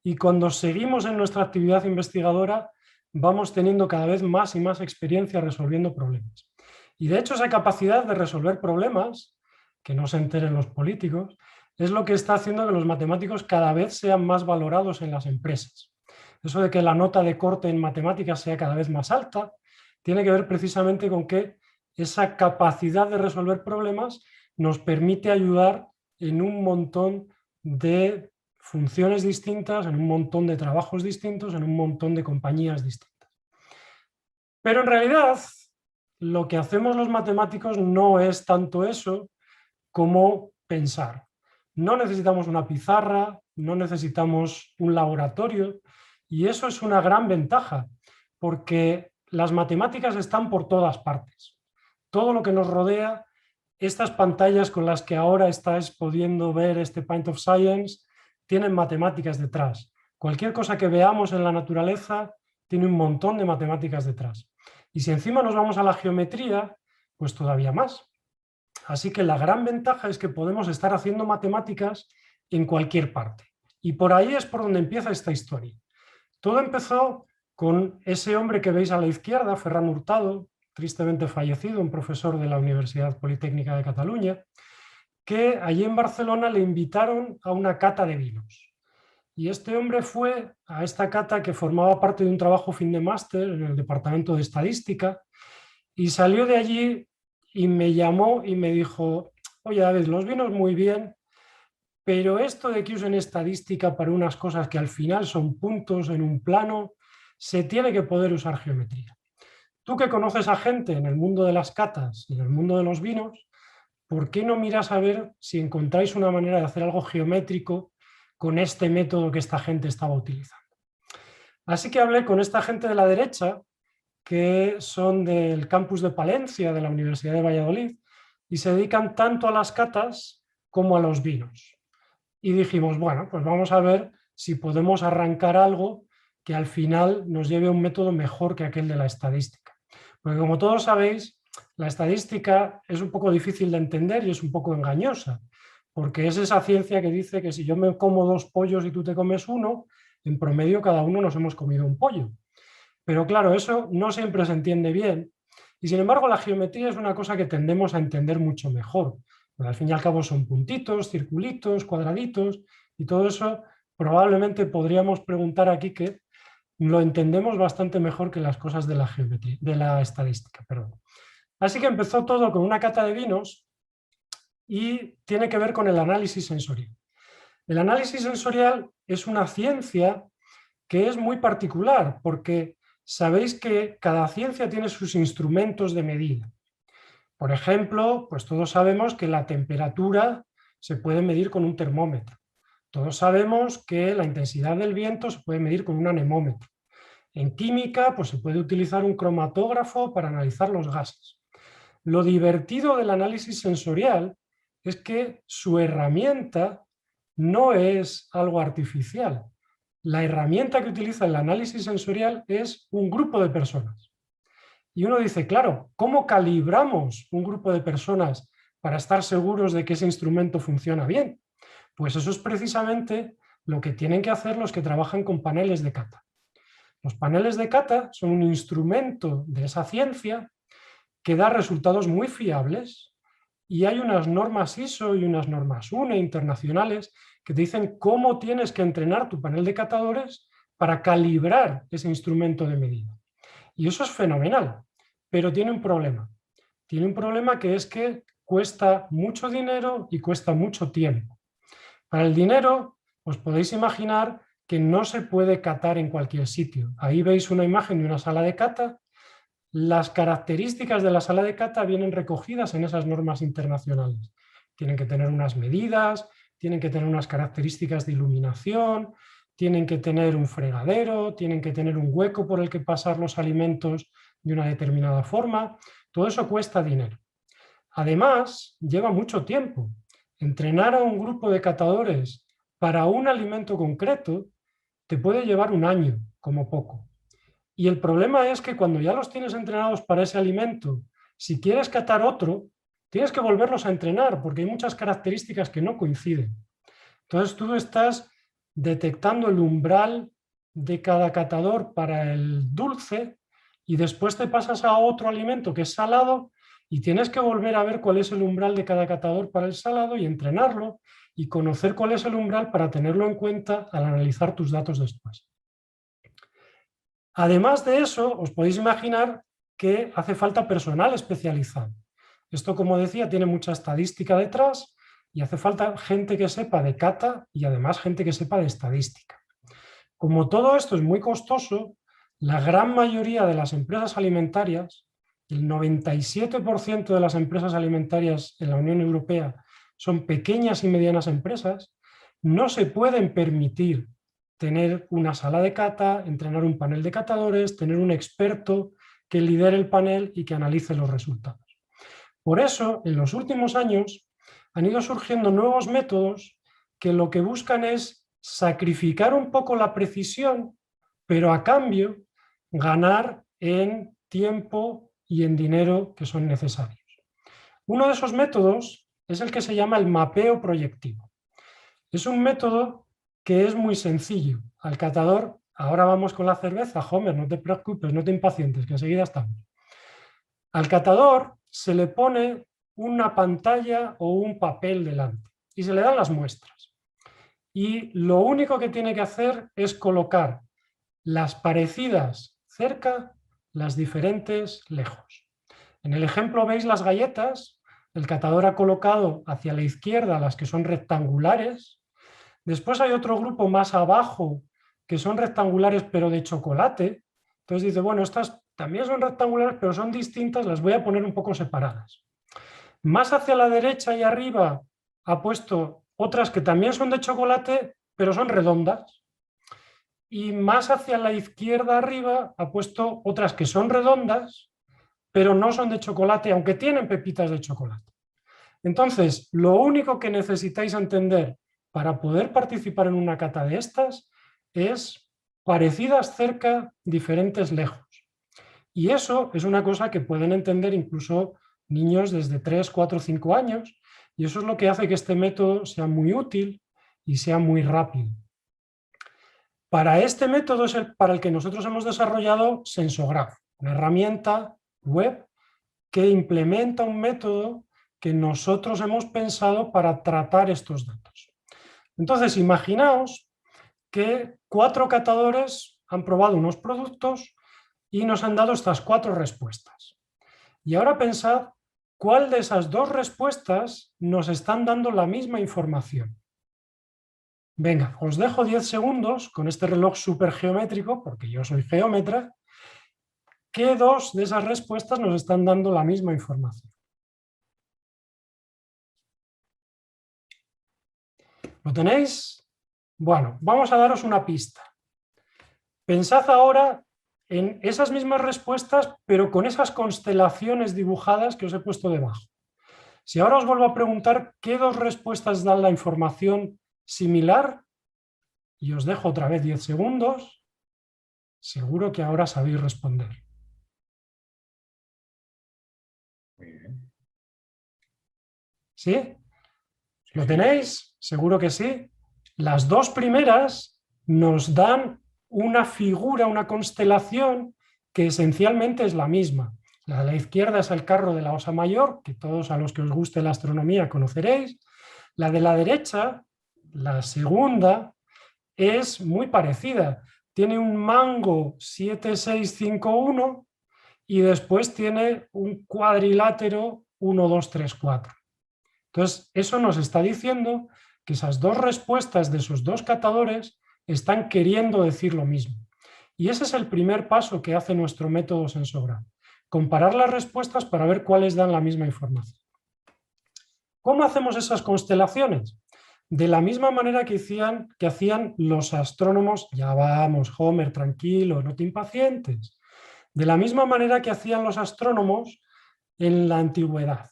y cuando seguimos en nuestra actividad investigadora vamos teniendo cada vez más y más experiencia resolviendo problemas. Y de hecho esa capacidad de resolver problemas, que no se enteren los políticos, es lo que está haciendo que los matemáticos cada vez sean más valorados en las empresas. Eso de que la nota de corte en matemáticas sea cada vez más alta tiene que ver precisamente con que esa capacidad de resolver problemas nos permite ayudar en un montón de funciones distintas, en un montón de trabajos distintos, en un montón de compañías distintas. Pero en realidad lo que hacemos los matemáticos no es tanto eso como pensar. No necesitamos una pizarra, no necesitamos un laboratorio, y eso es una gran ventaja, porque las matemáticas están por todas partes. Todo lo que nos rodea, estas pantallas con las que ahora estáis pudiendo ver este Pint of Science, tienen matemáticas detrás. Cualquier cosa que veamos en la naturaleza tiene un montón de matemáticas detrás. Y si encima nos vamos a la geometría, pues todavía más. Así que la gran ventaja es que podemos estar haciendo matemáticas en cualquier parte. Y por ahí es por donde empieza esta historia. Todo empezó con ese hombre que veis a la izquierda, Ferran Hurtado, tristemente fallecido, un profesor de la Universidad Politécnica de Cataluña, que allí en Barcelona le invitaron a una cata de vinos. Y este hombre fue a esta cata que formaba parte de un trabajo fin de máster en el Departamento de Estadística y salió de allí y me llamó y me dijo: oye David, los vinos muy bien, pero esto de que usen estadística para unas cosas que al final son puntos en un plano, se tiene que poder usar geometría. Tú que conoces a gente en el mundo de las catas y en el mundo de los vinos, ¿por qué no miras a ver si encontráis una manera de hacer algo geométrico con este método que esta gente estaba utilizando? Así que hablé con esta gente de la derecha, que son del campus de Palencia, de la Universidad de Valladolid, y se dedican tanto a las catas como a los vinos. Y dijimos, bueno, pues vamos a ver si podemos arrancar algo que al final nos lleve a un método mejor que aquel de la estadística. Porque como todos sabéis, la estadística es un poco difícil de entender y es un poco engañosa, porque es esa ciencia que dice que si yo me como 2 pollos y tú te comes uno, en promedio cada uno nos hemos comido un pollo. Pero claro, eso no siempre se entiende bien. Y sin embargo, la geometría es una cosa que tendemos a entender mucho mejor. Pero al fin y al cabo son puntitos, circulitos, cuadraditos, y todo eso probablemente podríamos preguntar aquí que lo entendemos bastante mejor que las cosas de la geometría, de la estadística, perdón. Así que empezó todo con una cata de vinos y tiene que ver con el análisis sensorial. El análisis sensorial es una ciencia que es muy particular porque sabéis que cada ciencia tiene sus instrumentos de medida. Por ejemplo, pues todos sabemos que la temperatura se puede medir con un termómetro. Todos sabemos que la intensidad del viento se puede medir con un anemómetro. En química, pues se puede utilizar un cromatógrafo para analizar los gases. Lo divertido del análisis sensorial es que su herramienta no es algo artificial. La herramienta que utiliza el análisis sensorial es un grupo de personas. Y uno dice, claro, ¿cómo calibramos un grupo de personas para estar seguros de que ese instrumento funciona bien? Pues eso es precisamente lo que tienen que hacer los que trabajan con paneles de cata. Los paneles de cata son un instrumento de esa ciencia que da resultados muy fiables y hay unas normas ISO y unas normas UNE internacionales que te dicen cómo tienes que entrenar tu panel de catadores para calibrar ese instrumento de medida. Y eso es fenomenal, pero tiene un problema. Tiene un problema que es que cuesta mucho dinero y cuesta mucho tiempo. Para el dinero, os podéis imaginar que no se puede catar en cualquier sitio. Ahí veis una imagen de una sala de cata. Las características de la sala de cata vienen recogidas en esas normas internacionales. Tienen que tener unas medidas, tienen que tener unas características de iluminación, tienen que tener un fregadero, tienen que tener un hueco por el que pasar los alimentos de una determinada forma. Todo eso cuesta dinero. Además, lleva mucho tiempo. Entrenar a un grupo de catadores para un alimento concreto te puede llevar 1 año, como poco. Y el problema es que cuando ya los tienes entrenados para ese alimento, si quieres catar otro, tienes que volverlos a entrenar porque hay muchas características que no coinciden. Entonces tú estás detectando el umbral de cada catador para el dulce y después te pasas a otro alimento que es salado y tienes que volver a ver cuál es el umbral de cada catador para el salado y entrenarlo y conocer cuál es el umbral para tenerlo en cuenta al analizar tus datos después. Además de eso, os podéis imaginar que hace falta personal especializado. Esto, como decía, tiene mucha estadística detrás y hace falta gente que sepa de cata y además gente que sepa de estadística. Como todo esto es muy costoso, la gran mayoría de las empresas alimentarias el 97% de las empresas alimentarias en la Unión Europea son pequeñas y medianas empresas, no se pueden permitir tener una sala de cata, entrenar un panel de catadores, tener un experto que lidere el panel y que analice los resultados. Por eso, en los últimos años, han ido surgiendo nuevos métodos que lo que buscan es sacrificar un poco la precisión, pero a cambio ganar en tiempo y en dinero que son necesarios. Uno de esos métodos es el que se llama el mapeo proyectivo. Es un método que es muy sencillo. Al catador, ahora vamos con la cerveza, Homer, no te preocupes, no te impacientes, que enseguida estamos. Al catador se le pone una pantalla o un papel delante y se le dan las muestras. Y lo único que tiene que hacer es colocar las parecidas cerca, las diferentes lejos. En el ejemplo veis las galletas, el catador ha colocado hacia la izquierda las que son rectangulares, después hay otro grupo más abajo que son rectangulares pero de chocolate, entonces dice, bueno, estas también son rectangulares pero son distintas, las voy a poner un poco separadas. Más hacia la derecha y arriba ha puesto otras que también son de chocolate pero son redondas, y más hacia la izquierda arriba ha puesto otras que son redondas pero no son de chocolate, aunque tienen pepitas de chocolate. Entonces, lo único que necesitáis entender para poder participar en una cata de estas es parecidas cerca, diferentes lejos. Y eso es una cosa que pueden entender incluso niños desde 3, 4, 5 años, y eso es lo que hace que este método sea muy útil y sea muy rápido. Para este método es para el que nosotros hemos desarrollado Sensograph, una herramienta web que implementa un método que nosotros hemos pensado para tratar estos datos. Entonces, imaginaos que 4 catadores han probado unos productos y nos han dado estas 4 respuestas. Y ahora pensad cuál de esas 2 respuestas nos están dando la misma información. Venga, os dejo 10 segundos con este reloj súper geométrico, porque yo soy geómetra. ¿Qué 2 de esas respuestas nos están dando la misma información? ¿Lo tenéis? Bueno, vamos a daros una pista. Pensad ahora en esas mismas respuestas, pero con esas constelaciones dibujadas que os he puesto debajo. Si ahora os vuelvo a preguntar qué 2 respuestas dan la información similar, y os dejo otra vez 10 segundos, seguro que ahora sabéis responder. Muy bien. ¿Sí? ¿Lo tenéis? Seguro que sí. Las 2 primeras nos dan una figura, una constelación que esencialmente es la misma. La de la izquierda es el carro de la Osa Mayor, que todos a los que os guste la astronomía conoceréis. La de la derecha, la segunda, es muy parecida. Tiene un mango 7651 y después tiene un cuadrilátero 1, 2, 3, 4. Entonces, eso nos está diciendo que esas 2 respuestas de esos 2 catadores están queriendo decir lo mismo. Y ese es el primer paso que hace nuestro método Sensograph. Comparar las respuestas para ver cuáles dan la misma información. ¿Cómo hacemos esas constelaciones? De la misma manera que hacían los astrónomos, ya vamos, Homer, tranquilo, no te impacientes. De la misma manera que hacían los astrónomos en la antigüedad.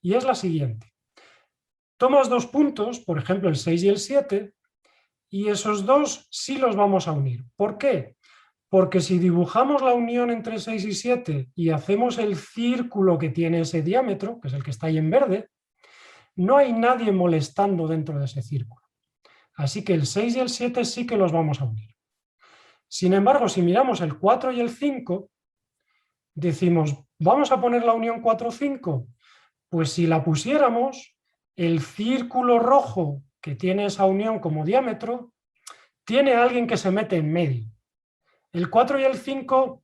Y es la siguiente. Tomas 2 puntos, por ejemplo el 6 y el 7, y esos 2 sí los vamos a unir. ¿Por qué? Porque si dibujamos la unión entre 6 y 7 y hacemos el círculo que tiene ese diámetro, que es el que está ahí en verde, no hay nadie molestando dentro de ese círculo. Así que el 6 y el 7 sí que los vamos a unir. Sin embargo, si miramos el 4 y el 5, decimos, ¿vamos a poner la unión 4-5? Pues si la pusiéramos, el círculo rojo que tiene esa unión como diámetro, tiene alguien que se mete en medio. El 4 y el 5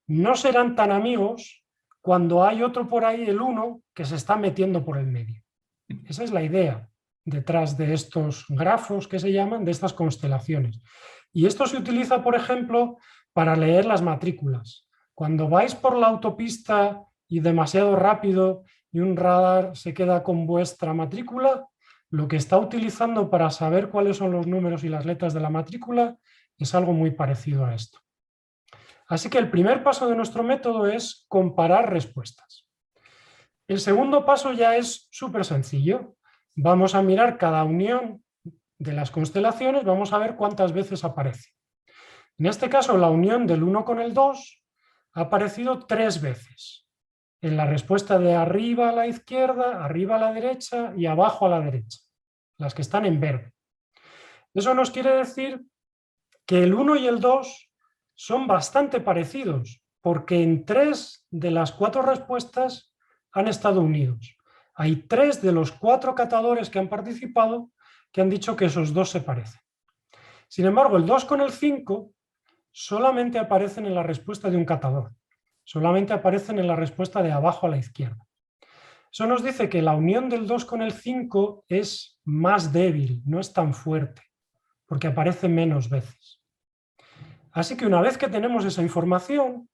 no serán tan amigos cuando hay otro por ahí, el 1, que se está metiendo por el medio. Esa es la idea detrás de estos grafos que se llaman, de estas constelaciones. Y esto se utiliza, por ejemplo, para leer las matrículas. Cuando vais por la autopista y demasiado rápido y un radar se queda con vuestra matrícula, lo que está utilizando para saber cuáles son los números y las letras de la matrícula es algo muy parecido a esto. Así que el primer paso de nuestro método es comparar respuestas. El segundo paso ya es súper sencillo. Vamos a mirar cada unión de las constelaciones, vamos a ver cuántas veces aparece. En este caso, la unión del 1 con el 2 ha aparecido 3 veces. En la respuesta de arriba a la izquierda, arriba a la derecha y abajo a la derecha, las que están en verde. Eso nos quiere decir que el 1 y el 2 son bastante parecidos, porque en 3 de las 4 respuestas han estado unidos. Hay 3 de los 4 catadores que han participado que han dicho que esos dos se parecen. Sin embargo, el 2 con el 5 solamente aparecen en la respuesta de un catador. Solamente aparecen en la respuesta de abajo a la izquierda. Eso nos dice que la unión del 2 con el 5 es más débil, no es tan fuerte, porque aparece menos veces. Así que una vez que tenemos esa información,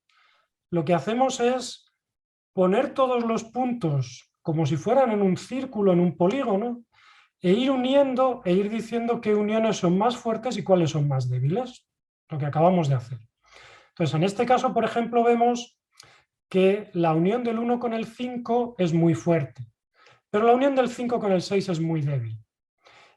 lo que hacemos es poner todos los puntos como si fueran en un círculo, en un polígono, e ir uniendo e ir diciendo qué uniones son más fuertes y cuáles son más débiles, lo que acabamos de hacer. Entonces, en este caso, por ejemplo, vemos que la unión del 1 con el 5 es muy fuerte, pero la unión del 5 con el 6 es muy débil.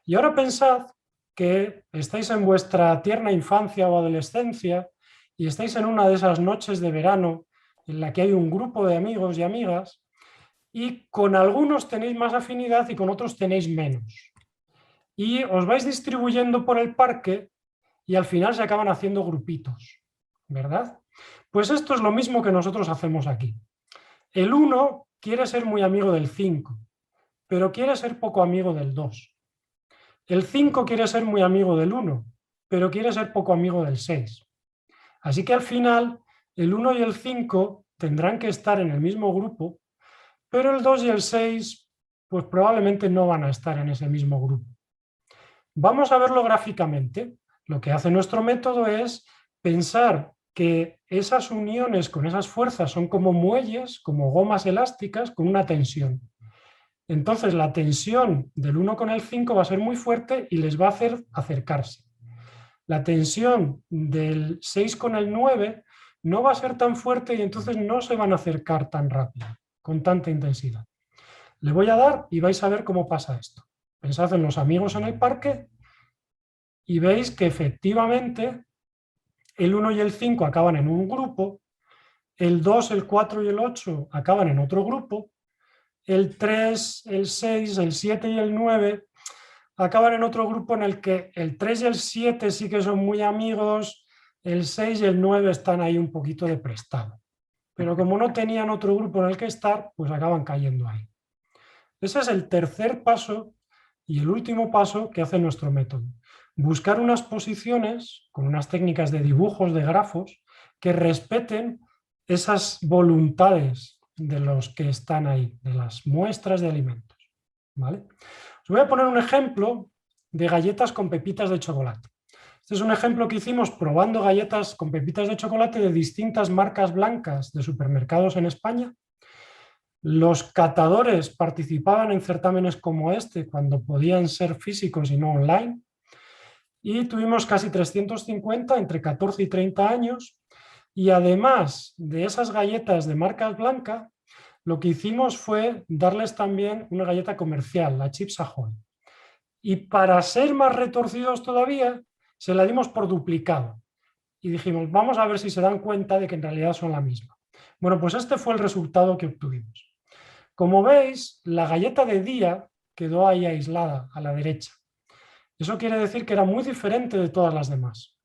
Y ahora pensad que estáis en vuestra tierna infancia o adolescencia y estáis en una de esas noches de verano en la que hay un grupo de amigos y amigas y con algunos tenéis más afinidad y con otros tenéis menos. Y os vais distribuyendo por el parque y al final se acaban haciendo grupitos, ¿verdad? Pues esto es lo mismo que nosotros hacemos aquí. El 1 quiere ser muy amigo del 5, pero quiere ser poco amigo del 2. El 5 quiere ser muy amigo del 1, pero quiere ser poco amigo del 6. Así que al final el 1 y el 5 tendrán que estar en el mismo grupo, pero el 2 y el 6 pues probablemente no van a estar en ese mismo grupo. Vamos a verlo gráficamente. Lo que hace nuestro método es pensar que esas uniones con esas fuerzas son como muelles, como gomas elásticas con una tensión. Entonces la tensión del 1 con el 5 va a ser muy fuerte y les va a hacer acercarse. La tensión del 6 con el 9 no va a ser tan fuerte y entonces no se van a acercar tan rápido, con tanta intensidad. Le voy a dar y vais a ver cómo pasa esto. Pensad en los amigos en el parque y veis que efectivamente el 1 y el 5 acaban en un grupo, el 2, el 4 y el 8 acaban en otro grupo, el 3, el 6, el 7 y el 9 acaban en otro grupo en el que el 3 y el 7 sí que son muy amigos, el 6 y el 9 están ahí un poquito de prestado. Pero como no tenían otro grupo en el que estar, pues acaban cayendo ahí. Ese es el tercer paso y el último paso que hace nuestro método. Buscar unas posiciones con unas técnicas de dibujos, de grafos, que respeten esas voluntades de los que están ahí, de las muestras de alimentos, ¿vale? Os voy a poner un ejemplo de galletas con pepitas de chocolate. Este es un ejemplo que hicimos probando galletas con pepitas de chocolate de distintas marcas blancas de supermercados en España. Los catadores participaban en certámenes como este cuando podían ser físicos y no online. Y tuvimos casi 350 entre 14 y 30 años. Y además de esas galletas de marca blanca, lo que hicimos fue darles también una galleta comercial, la Chips Ahoy. Y para ser más retorcidos todavía, se la dimos por duplicado. Y dijimos, vamos a ver si se dan cuenta de que en realidad son la misma. Bueno, pues este fue el resultado que obtuvimos. Como veis, la galleta de día quedó ahí aislada a la derecha. Eso quiere decir que era muy diferente de todas las demás.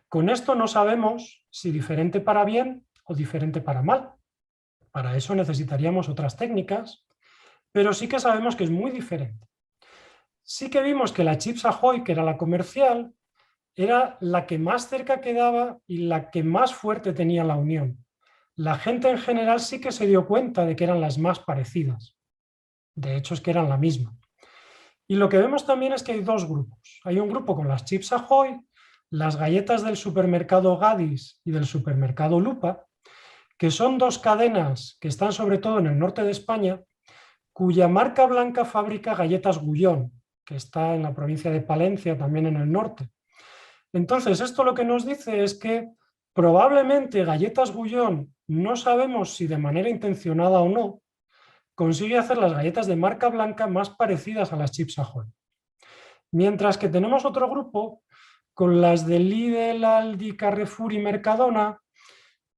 Con esto no sabemos si diferente para bien o diferente para mal. Para eso necesitaríamos otras técnicas, pero sí que sabemos que es muy diferente. Sí que vimos que la Chips Ahoy, que era la comercial, era la que más cerca quedaba y la que más fuerte tenía la unión. La gente en general sí que se dio cuenta de que eran las más parecidas. De hecho, es que eran la misma. Y lo que vemos también es que hay dos grupos. Hay un grupo con las Chips Ahoy, las galletas del supermercado Gadis y del supermercado Lupa, que son dos cadenas que están sobre todo en el norte de España, cuya marca blanca fabrica galletas Gullón, que está en la provincia de Palencia, también en el norte. Entonces, esto lo que nos dice es que probablemente Galletas Gullón, no sabemos si de manera intencionada o no, consigue hacer las galletas de marca blanca más parecidas a las Chips Ahoy. Mientras que tenemos otro grupo con las de Lidl, Aldi, Carrefour y Mercadona,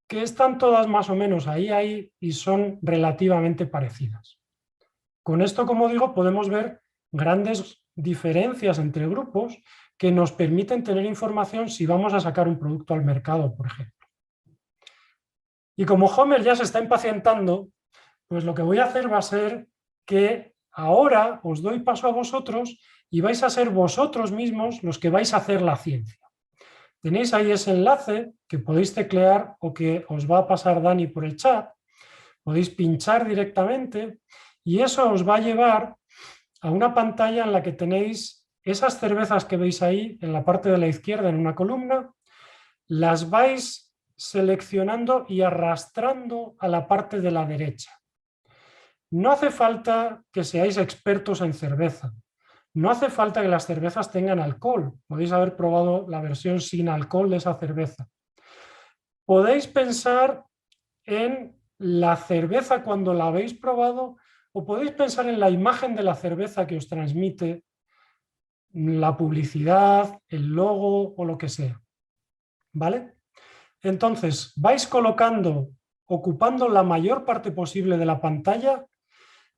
que están todas más o menos ahí y son relativamente parecidas. Con esto, como digo, podemos ver grandes diferencias entre grupos que nos permiten tener información si vamos a sacar un producto al mercado, por ejemplo. Y como Homer ya se está impacientando, pues lo que voy a hacer va a ser que ahora os doy paso a vosotros y vais a ser vosotros mismos los que vais a hacer la ciencia. Tenéis ahí ese enlace que podéis teclear o que os va a pasar Dani por el chat. Podéis pinchar directamente y eso os va a llevar a una pantalla en la que tenéis esas cervezas que veis ahí en la parte de la izquierda en una columna. Las vais seleccionando y arrastrando a la parte de la derecha. No hace falta que seáis expertos en cerveza. No hace falta que las cervezas tengan alcohol. Podéis haber probado la versión sin alcohol de esa cerveza. Podéis pensar en la cerveza cuando la habéis probado o podéis pensar en la imagen de la cerveza que os transmite la publicidad, el logo o lo que sea. ¿Vale? Entonces, vais colocando, ocupando la mayor parte posible de la pantalla,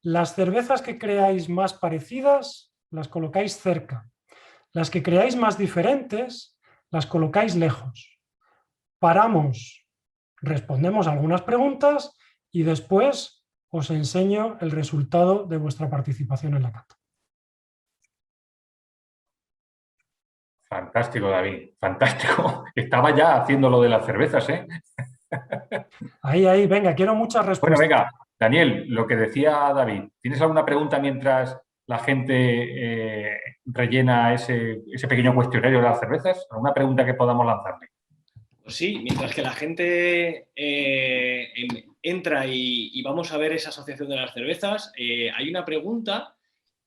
las cervezas que creáis más parecidas, las colocáis cerca. Las que creáis más diferentes, las colocáis lejos. Paramos, respondemos algunas preguntas y después os enseño el resultado de vuestra participación en la cata. Fantástico, David, fantástico. Estaba ya haciendo lo de las cervezas, ¿eh? Ahí, venga, quiero muchas respuestas. Bueno, venga, Daniel, lo que decía David, ¿tienes alguna pregunta mientras la gente rellena ese pequeño cuestionario de las cervezas? ¿Alguna pregunta que podamos lanzarle? Pues sí, mientras que la gente entra y vamos a ver esa asociación de las cervezas, hay una pregunta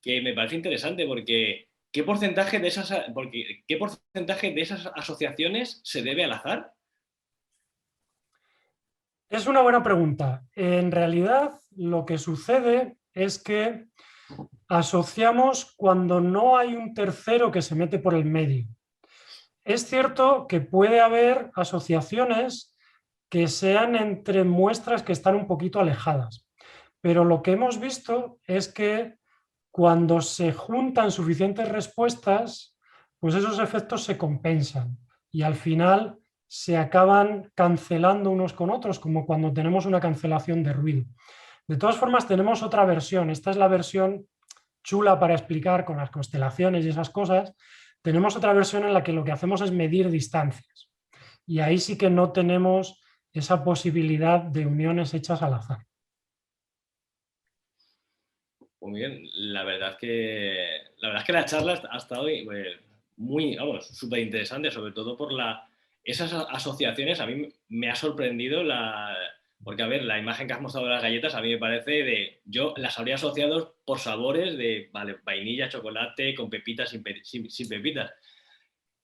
que me parece interesante porque ¿qué porcentaje de esas asociaciones se debe al azar? Es una buena pregunta. En realidad, lo que sucede es que asociamos cuando no hay un tercero que se mete por el medio. Es cierto que puede haber asociaciones que sean entre muestras que están un poquito alejadas, pero lo que hemos visto es que cuando se juntan suficientes respuestas, pues esos efectos se compensan y al final se acaban cancelando unos con otros, como cuando tenemos una cancelación de ruido. De todas formas, tenemos otra versión. Esta es la versión chula para explicar con las constelaciones y esas cosas. Tenemos otra versión en la que lo que hacemos es medir distancias. Y ahí sí que no tenemos esa posibilidad de uniones hechas al azar. Muy bien, la verdad es que la charla ha estado muy, súper interesante, sobre todo por esas asociaciones. A mí me ha sorprendido porque, a ver, la imagen que has mostrado de las galletas a mí me parece yo las habría asociado por sabores de, vale, vainilla, chocolate, con pepitas, sin pepitas.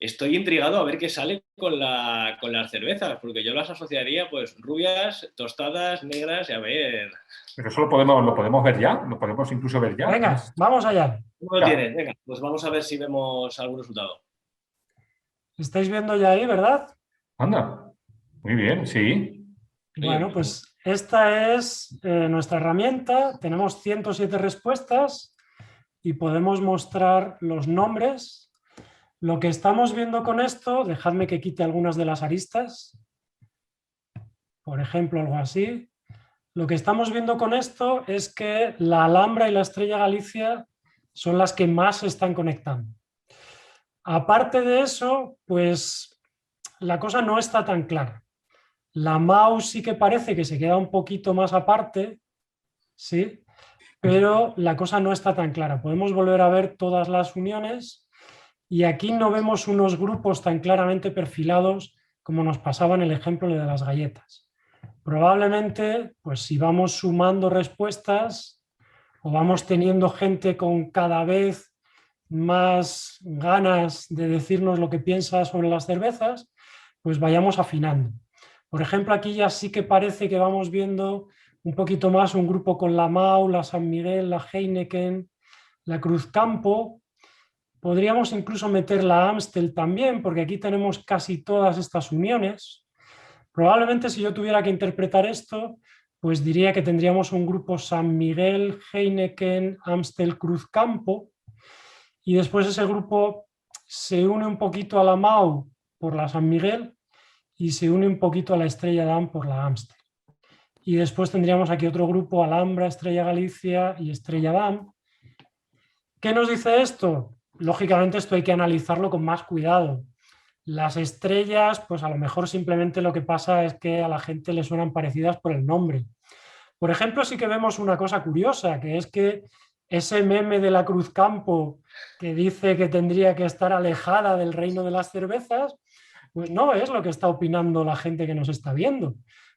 Estoy intrigado a ver qué sale con las cervezas, porque yo las asociaría, pues, rubias, tostadas, negras, y a ver... Pero eso lo podemos ver ya, lo podemos incluso ver ya. Venga, vamos allá. ¿Cómo lo tienes? Venga, pues vamos a ver si vemos algún resultado. ¿Estáis viendo ya ahí, verdad? Anda, muy bien, sí. Bueno, pues esta es nuestra herramienta. Tenemos 107 respuestas y podemos mostrar los nombres. Lo que estamos viendo con esto, dejadme que quite algunas de las aristas. Por ejemplo, algo así. Lo que estamos viendo con esto es que la Alhambra y la Estrella Galicia son las que más se están conectando. Aparte de eso, pues la cosa no está tan clara. La Mau sí que parece que se queda un poquito más aparte, ¿sí? Pero la cosa no está tan clara. Podemos volver a ver todas las uniones y aquí no vemos unos grupos tan claramente perfilados como nos pasaba en el ejemplo de las galletas. Probablemente, pues si vamos sumando respuestas o vamos teniendo gente con cada vez más ganas de decirnos lo que piensa sobre las cervezas, pues vayamos afinando. Por ejemplo, aquí ya sí que parece que vamos viendo un poquito más un grupo con la Mau, la San Miguel, la Heineken, la Cruzcampo. Podríamos incluso meter la Amstel también, porque aquí tenemos casi todas estas uniones. Probablemente si yo tuviera que interpretar esto, pues diría que tendríamos un grupo San Miguel, Heineken, Amstel, Cruzcampo, y después ese grupo se une un poquito a la Mau por la San Miguel y se une un poquito a la Estrella Damm por la Amstel. Y después tendríamos aquí otro grupo, Alhambra, Estrella Galicia y Estrella Damm. ¿Qué nos dice esto? Lógicamente esto hay que analizarlo con más cuidado. Las estrellas, pues a lo mejor simplemente lo que pasa es que a la gente le suenan parecidas por el nombre. Por ejemplo, sí que vemos una cosa curiosa, que es que ese meme de la Cruzcampo que dice que tendría que estar alejada del reino de las cervezas, pues no es lo que está opinando la gente que nos está viendo.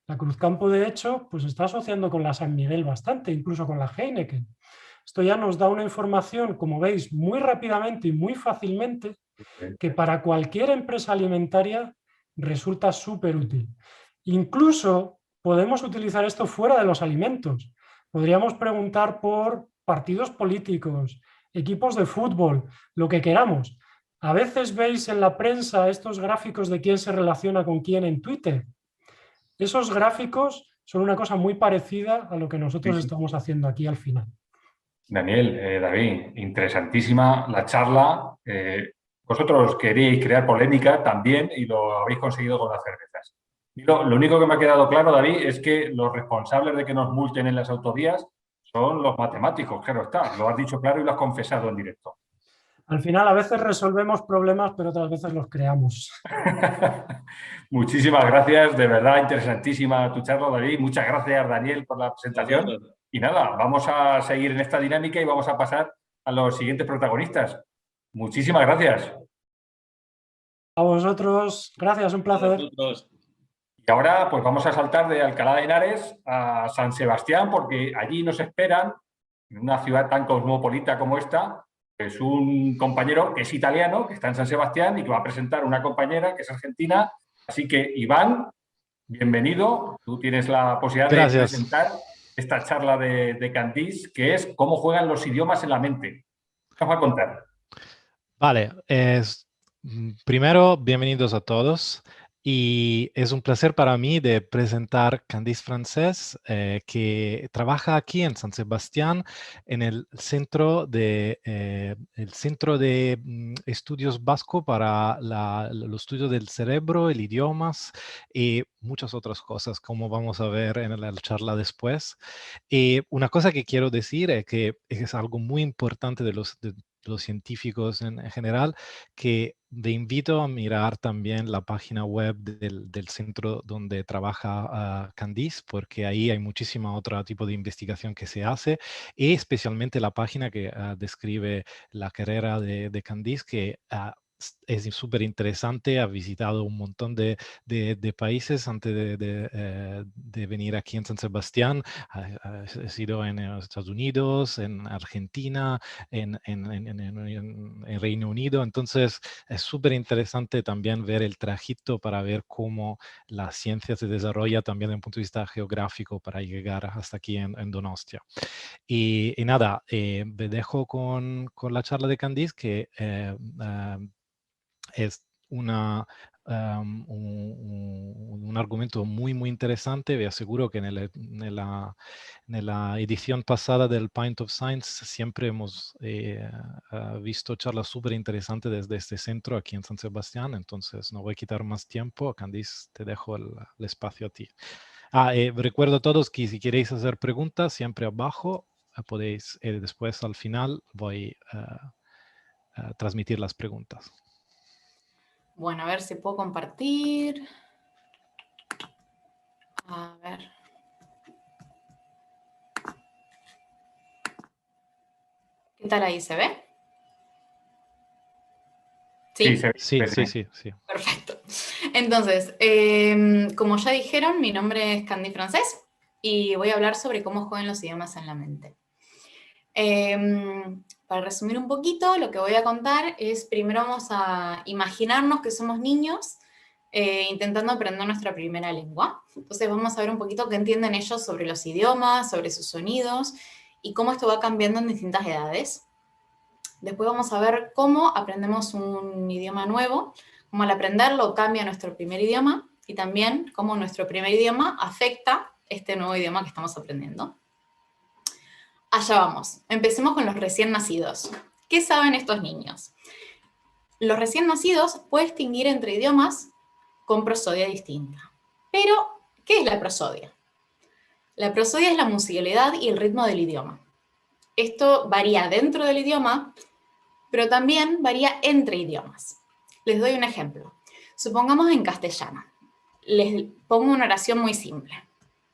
La Cruzcampo, de hecho, pues está asociando con la San Miguel bastante, incluso con la Heineken. Esto ya nos da una información, como veis, muy rápidamente y muy fácilmente, que para cualquier empresa alimentaria resulta súper útil. Incluso podemos utilizar esto fuera de los alimentos. Podríamos preguntar por partidos políticos, equipos de fútbol, lo que queramos. A veces veis en la prensa estos gráficos de quién se relaciona con quién en Twitter. Esos gráficos son una cosa muy parecida a lo que nosotros estamos haciendo aquí al final. Daniel, David, interesantísima la charla. Vosotros queríais crear polémica también y lo habéis conseguido con las cervezas. Y lo único que me ha quedado claro, David, es que los responsables de que nos multen en las autovías son los matemáticos, claro está. Lo has dicho claro y lo has confesado en directo. Al final a veces resolvemos problemas, pero otras veces los creamos. Muchísimas gracias, de verdad interesantísima tu charla, David. Muchas gracias, Daniel, por la presentación. Y nada, vamos a seguir en esta dinámica y vamos a pasar a los siguientes protagonistas. Muchísimas gracias. A vosotros, gracias, un placer. Y ahora pues vamos a saltar de Alcalá de Henares a San Sebastián, porque allí nos esperan, en una ciudad tan cosmopolita como esta, es un compañero que es italiano, que está en San Sebastián y que va a presentar una compañera que es argentina. Así que, Iván, bienvenido. Tú tienes la posibilidad de presentar esta charla de Candís, que es cómo juegan los idiomas en la mente. ¿Qué os va a contar? Vale, primero, bienvenidos a todos. Y es un placer para mí de presentar Candís Francés, que trabaja aquí en San Sebastián, en el Centro de Estudios Vasco para los estudios del cerebro, el idiomas y muchas otras cosas, como vamos a ver en la charla después. Y una cosa que quiero decir es que es algo muy importante de los científicos en general, que te invito a mirar también la página web del centro donde trabaja Candís, porque ahí hay muchísima otro tipo de investigación que se hace, y especialmente la página que describe la carrera de Candís, que es súper interesante. Ha visitado un montón de países antes de venir aquí en San Sebastián. Ha sido en Estados Unidos, en Argentina, en Reino Unido. Entonces es súper interesante también ver el trayecto para ver cómo la ciencia se desarrolla también desde un punto de vista geográfico para llegar hasta aquí en Donostia. Y nada, me dejo con la charla de Candís, que es un argumento muy, muy interesante. Vi aseguro que en la edición pasada del Pint of Science siempre hemos visto charlas súper interesantes desde este centro aquí en San Sebastián. Entonces no voy a quitar más tiempo. Candice, te dejo el espacio a ti. Recuerdo a todos que si queréis hacer preguntas, siempre abajo podéis, después al final voy a transmitir las preguntas. Bueno, a ver si puedo compartir. A ver. ¿Qué tal ahí? ¿Se ve? ¿Sí? Sí, se ve. Sí. Perfecto. Entonces, como ya dijeron, mi nombre es Candy Francés y voy a hablar sobre cómo juegan los idiomas en la mente. Para resumir un poquito, lo que voy a contar es, primero vamos a imaginarnos que somos niños intentando aprender nuestra primera lengua. Entonces vamos a ver un poquito qué entienden ellos sobre los idiomas, sobre sus sonidos y cómo esto va cambiando en distintas edades. Después vamos a ver cómo aprendemos un idioma nuevo, cómo al aprenderlo cambia nuestro primer idioma y también cómo nuestro primer idioma afecta este nuevo idioma que estamos aprendiendo. Allá vamos. Empecemos con los recién nacidos. ¿Qué saben estos niños? Los recién nacidos pueden distinguir entre idiomas con prosodia distinta. Pero, ¿qué es la prosodia? La prosodia es la musicalidad y el ritmo del idioma. Esto varía dentro del idioma, pero también varía entre idiomas. Les doy un ejemplo. Supongamos en castellano. Les pongo una oración muy simple.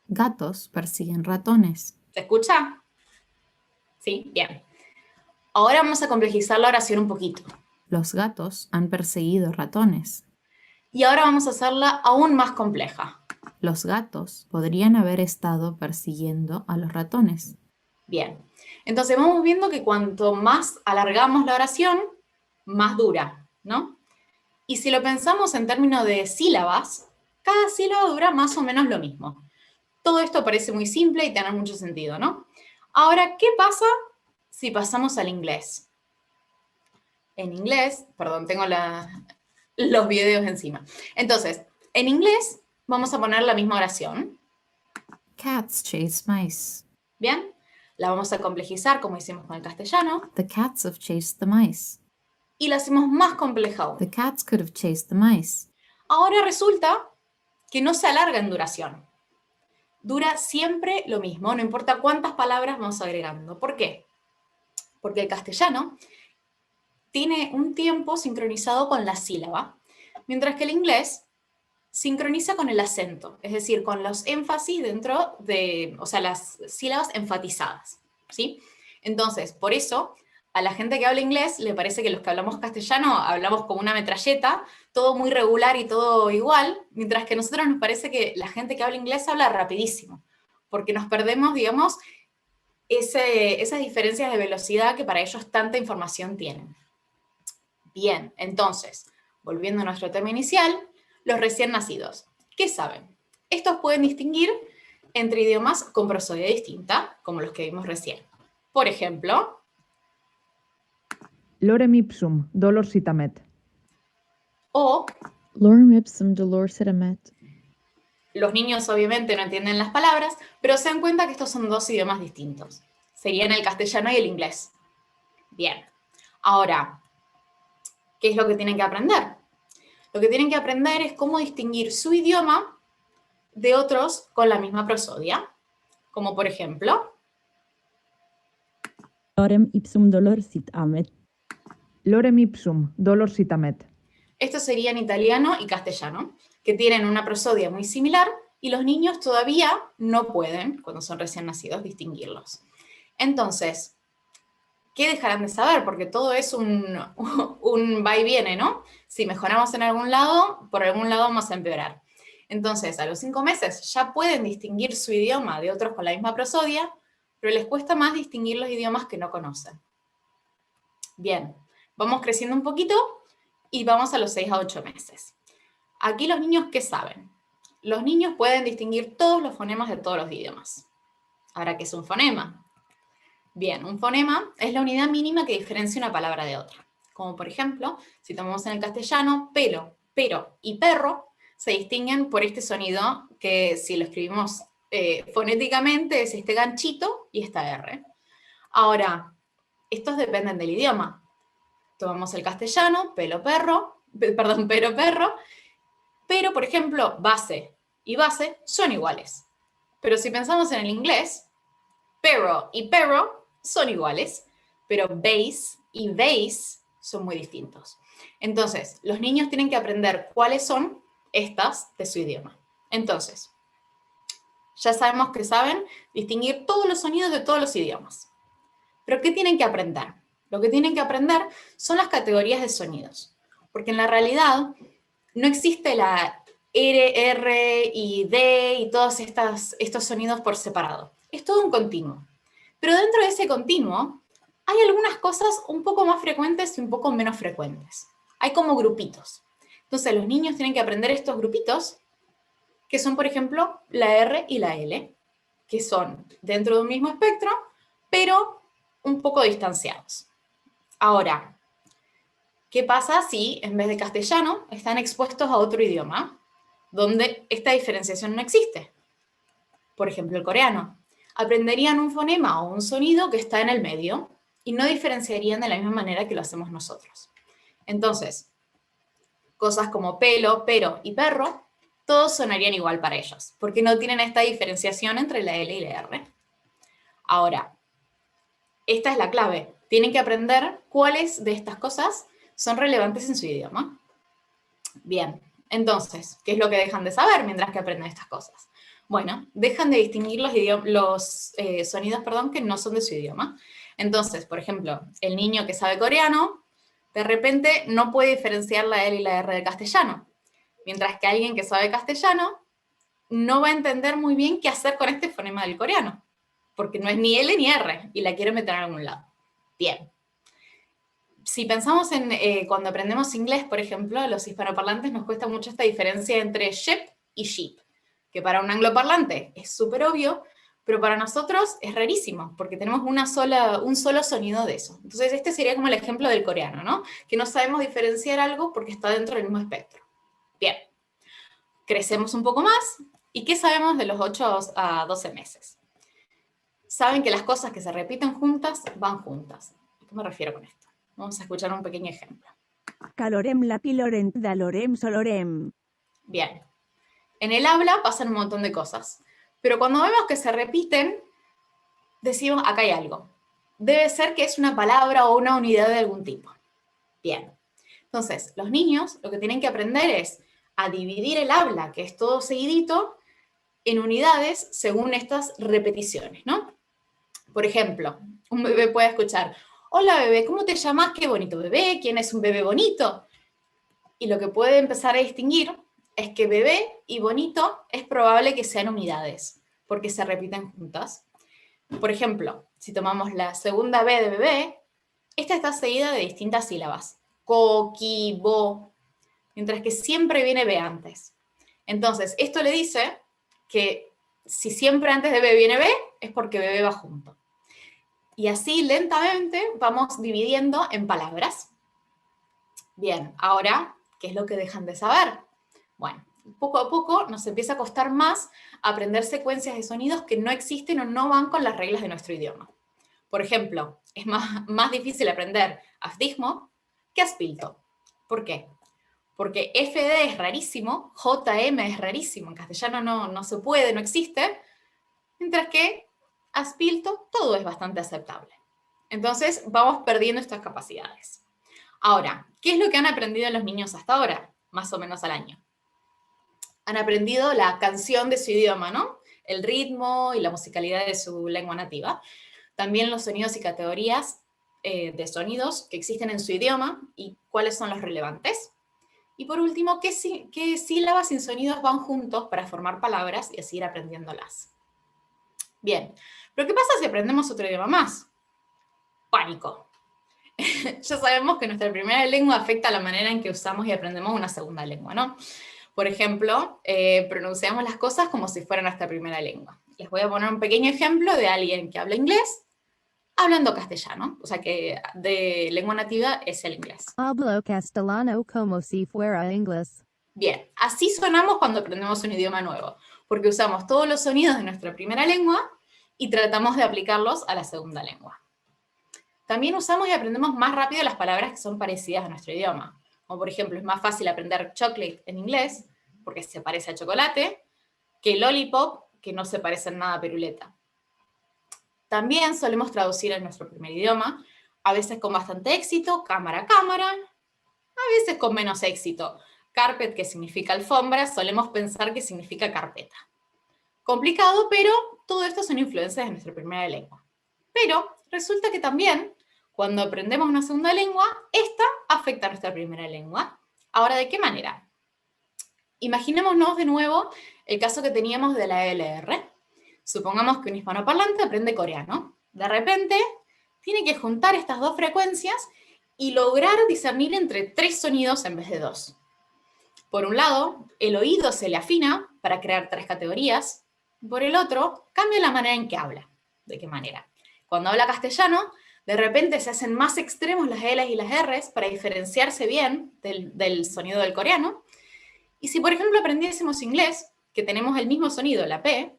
Gatos persiguen ratones. ¿Se escucha? Sí, bien. Ahora vamos a complejizar la oración un poquito. Los gatos han perseguido ratones. Y ahora vamos a hacerla aún más compleja. Los gatos podrían haber estado persiguiendo a los ratones. Bien. Entonces vamos viendo que cuanto más alargamos la oración, más dura, ¿no? Y si lo pensamos en términos de sílabas, cada sílaba dura más o menos lo mismo. Todo esto parece muy simple y tiene mucho sentido, ¿no? Ahora, ¿qué pasa si pasamos al inglés? En inglés, perdón, tengo los videos encima. Entonces, en inglés vamos a poner la misma oración. Cats chase mice. ¿Bien? La vamos a complejizar como hicimos con el castellano. The cats have chased the mice. Y la hacemos más compleja aún. The cats could have chased the mice. Ahora resulta que no se alarga en duración. Dura siempre lo mismo, no importa cuántas palabras vamos agregando. ¿Por qué? Porque el castellano tiene un tiempo sincronizado con la sílaba, mientras que el inglés sincroniza con el acento, es decir, con los énfasis dentro de, o sea, las sílabas enfatizadas, ¿sí? Entonces, por eso, a la gente que habla inglés le parece que los que hablamos castellano hablamos como una metralleta, todo muy regular y todo igual, mientras que a nosotros nos parece que la gente que habla inglés habla rapidísimo, porque nos perdemos, digamos, esas diferencias de velocidad que para ellos tanta información tienen. Bien, entonces, volviendo a nuestro tema inicial, los recién nacidos. ¿Qué saben? Estos pueden distinguir entre idiomas con prosodia distinta, como los que vimos recién. Por ejemplo, Lorem ipsum, dolor citamet. o Lorem ipsum dolor citamet. los niños obviamente no entienden las palabras, pero se dan cuenta que estos son dos idiomas distintos. Serían el castellano y el inglés. Bien. Ahora, ¿qué es lo que tienen que aprender? Lo que tienen que aprender es cómo distinguir su idioma de otros con la misma prosodia. Como por ejemplo, Lorem ipsum dolor citamet. Lorem ipsum, dolor citamet. esto sería en italiano y castellano, que tienen una prosodia muy similar y los niños todavía no pueden, cuando son recién nacidos, distinguirlos. Entonces, ¿qué dejarán de saber? Porque todo es un va y viene, ¿no? Si mejoramos en algún lado, por algún lado vamos a empeorar. Entonces, a los 5 meses ya pueden distinguir su idioma de otros con la misma prosodia, pero les cuesta más distinguir los idiomas que no conocen. Bien, vamos creciendo un poquito y vamos a los 6 a 8 meses. Aquí los niños, ¿qué saben? Los niños pueden distinguir todos los fonemas de todos los idiomas. Ahora, ¿qué es un fonema? Bien, un fonema es la unidad mínima que diferencia una palabra de otra. Como por ejemplo, si tomamos en el castellano, pelo, pero y perro, se distinguen por este sonido que si lo escribimos fonéticamente es este ganchito y esta R. Ahora, estos dependen del idioma. Tomamos el castellano, pero perro, pero por ejemplo, base y base son iguales. Pero si pensamos en el inglés, pero y perro son iguales, pero base y base son muy distintos. Entonces, los niños tienen que aprender cuáles son estas de su idioma. Entonces, ya sabemos que saben distinguir todos los sonidos de todos los idiomas. ¿Pero qué tienen que aprender? Lo que tienen que aprender son las categorías de sonidos. Porque en la realidad, no existe la R, R y D y todos estos sonidos por separado. Es todo un continuo. Pero dentro de ese continuo hay algunas cosas un poco más frecuentes y un poco menos frecuentes. Hay como grupitos. Entonces los niños tienen que aprender estos grupitos, que son, por ejemplo, la R y la L, que son dentro de un mismo espectro, pero un poco distanciados. Ahora, ¿qué pasa si en vez de castellano están expuestos a otro idioma, donde esta diferenciación no existe? Por ejemplo, el coreano. Aprenderían un fonema o un sonido que está en el medio y no diferenciarían de la misma manera que lo hacemos nosotros. Entonces, cosas como pelo, pero y perro, todos sonarían igual para ellos, porque no tienen esta diferenciación entre la L y la R. Ahora, esta es la clave. Tienen que aprender cuáles de estas cosas son relevantes en su idioma. Bien, entonces, ¿qué es lo que dejan de saber mientras que aprenden estas cosas? Bueno, dejan de distinguir los sonidos que no son de su idioma. Entonces, por ejemplo, el niño que sabe coreano, de repente no puede diferenciar la L y la R del castellano. Mientras que alguien que sabe castellano no va a entender muy bien qué hacer con este fonema del coreano, porque no es ni L ni R, y la quiere meter en algún lado. Bien. Si pensamos en cuando aprendemos inglés, por ejemplo, a los hispanoparlantes nos cuesta mucho esta diferencia entre ship y sheep, que para un angloparlante es súper obvio, pero para nosotros es rarísimo, porque tenemos un solo sonido de eso. Entonces este sería como el ejemplo del coreano, ¿no? Que no sabemos diferenciar algo porque está dentro del mismo espectro. Bien, crecemos un poco más, ¿y qué sabemos de los 8 a 12 meses? Saben que las cosas que se repiten juntas, van juntas. ¿A qué me refiero con esto? Vamos a escuchar un pequeño ejemplo. Calorem lapilorem dalorem solorem. Bien, en el habla pasan un montón de cosas, pero cuando vemos que se repiten, decimos, acá hay algo. Debe ser que es una palabra o una unidad de algún tipo. Bien, entonces, los niños lo que tienen que aprender es a dividir el habla, que es todo seguidito, en unidades según estas repeticiones, ¿no? Por ejemplo, un bebé puede escuchar, hola bebé, ¿cómo te llamas? Qué bonito bebé, ¿quién es un bebé bonito? Y lo que puede empezar a distinguir es que bebé y bonito es probable que sean unidades, porque se repiten juntas. Por ejemplo, si tomamos la segunda B de bebé, esta está seguida de distintas sílabas. Co, ki, bo, mientras que siempre viene B antes. Entonces, esto le dice que si siempre antes de B viene B, es porque bebé va junto. Y así lentamente vamos dividiendo en palabras. Bien, ahora, ¿qué es lo que dejan de saber? Bueno, poco a poco nos empieza a costar más aprender secuencias de sonidos que no existen o no van con las reglas de nuestro idioma. Por ejemplo, es más difícil aprender afdismo que aspilto. ¿Por qué? Porque FD es rarísimo, JM es rarísimo, en castellano no se puede, no existe, mientras que aspilto todo es bastante aceptable. Entonces vamos perdiendo estas capacidades. Ahora, ¿qué es lo que han aprendido los niños hasta ahora? Más o menos al año. Han aprendido la canción de su idioma, ¿no? El ritmo y la musicalidad de su lengua nativa. También los sonidos y categorías de sonidos que existen en su idioma y cuáles son los relevantes. Y por último, ¿qué sílabas y sonidos van juntos para formar palabras y así ir aprendiéndolas? Bien, pero ¿qué pasa si aprendemos otro idioma más? Pánico. Ya sabemos que nuestra primera lengua afecta la manera en que usamos y aprendemos una segunda lengua, ¿no? Por ejemplo, pronunciamos las cosas como si fuera nuestra primera lengua. Les voy a poner un pequeño ejemplo de alguien que habla inglés hablando castellano, o sea que de lengua nativa es el inglés. Hablo castellano como si fuera inglés. Bien, así sonamos cuando aprendemos un idioma nuevo, porque usamos todos los sonidos de nuestra primera lengua y tratamos de aplicarlos a la segunda lengua. También usamos y aprendemos más rápido las palabras que son parecidas a nuestro idioma. Como por ejemplo, es más fácil aprender chocolate en inglés, porque se parece a chocolate, que lollipop, que no se parece en nada a piruleta. También solemos traducir en nuestro primer idioma, a veces con bastante éxito, cámara a cámara, a veces con menos éxito. Carpet, que significa alfombra, solemos pensar que significa carpeta. Complicado, pero todo esto son influencias de nuestra primera lengua. Pero resulta que también, cuando aprendemos una segunda lengua, esta afecta a nuestra primera lengua. Ahora, ¿de qué manera? Imaginémonos de nuevo el caso que teníamos de la LR. Supongamos que un hispanoparlante aprende coreano. De repente, tiene que juntar estas dos frecuencias y lograr discernir entre 3 sonidos en vez de 2. Por un lado, el oído se le afina para crear 3 categorías. Por el otro, cambia la manera en que habla. ¿De qué manera? Cuando habla castellano, de repente se hacen más extremos las L's y las R's para diferenciarse bien del sonido del coreano. Y si, por ejemplo, aprendiésemos inglés, que tenemos el mismo sonido, la P,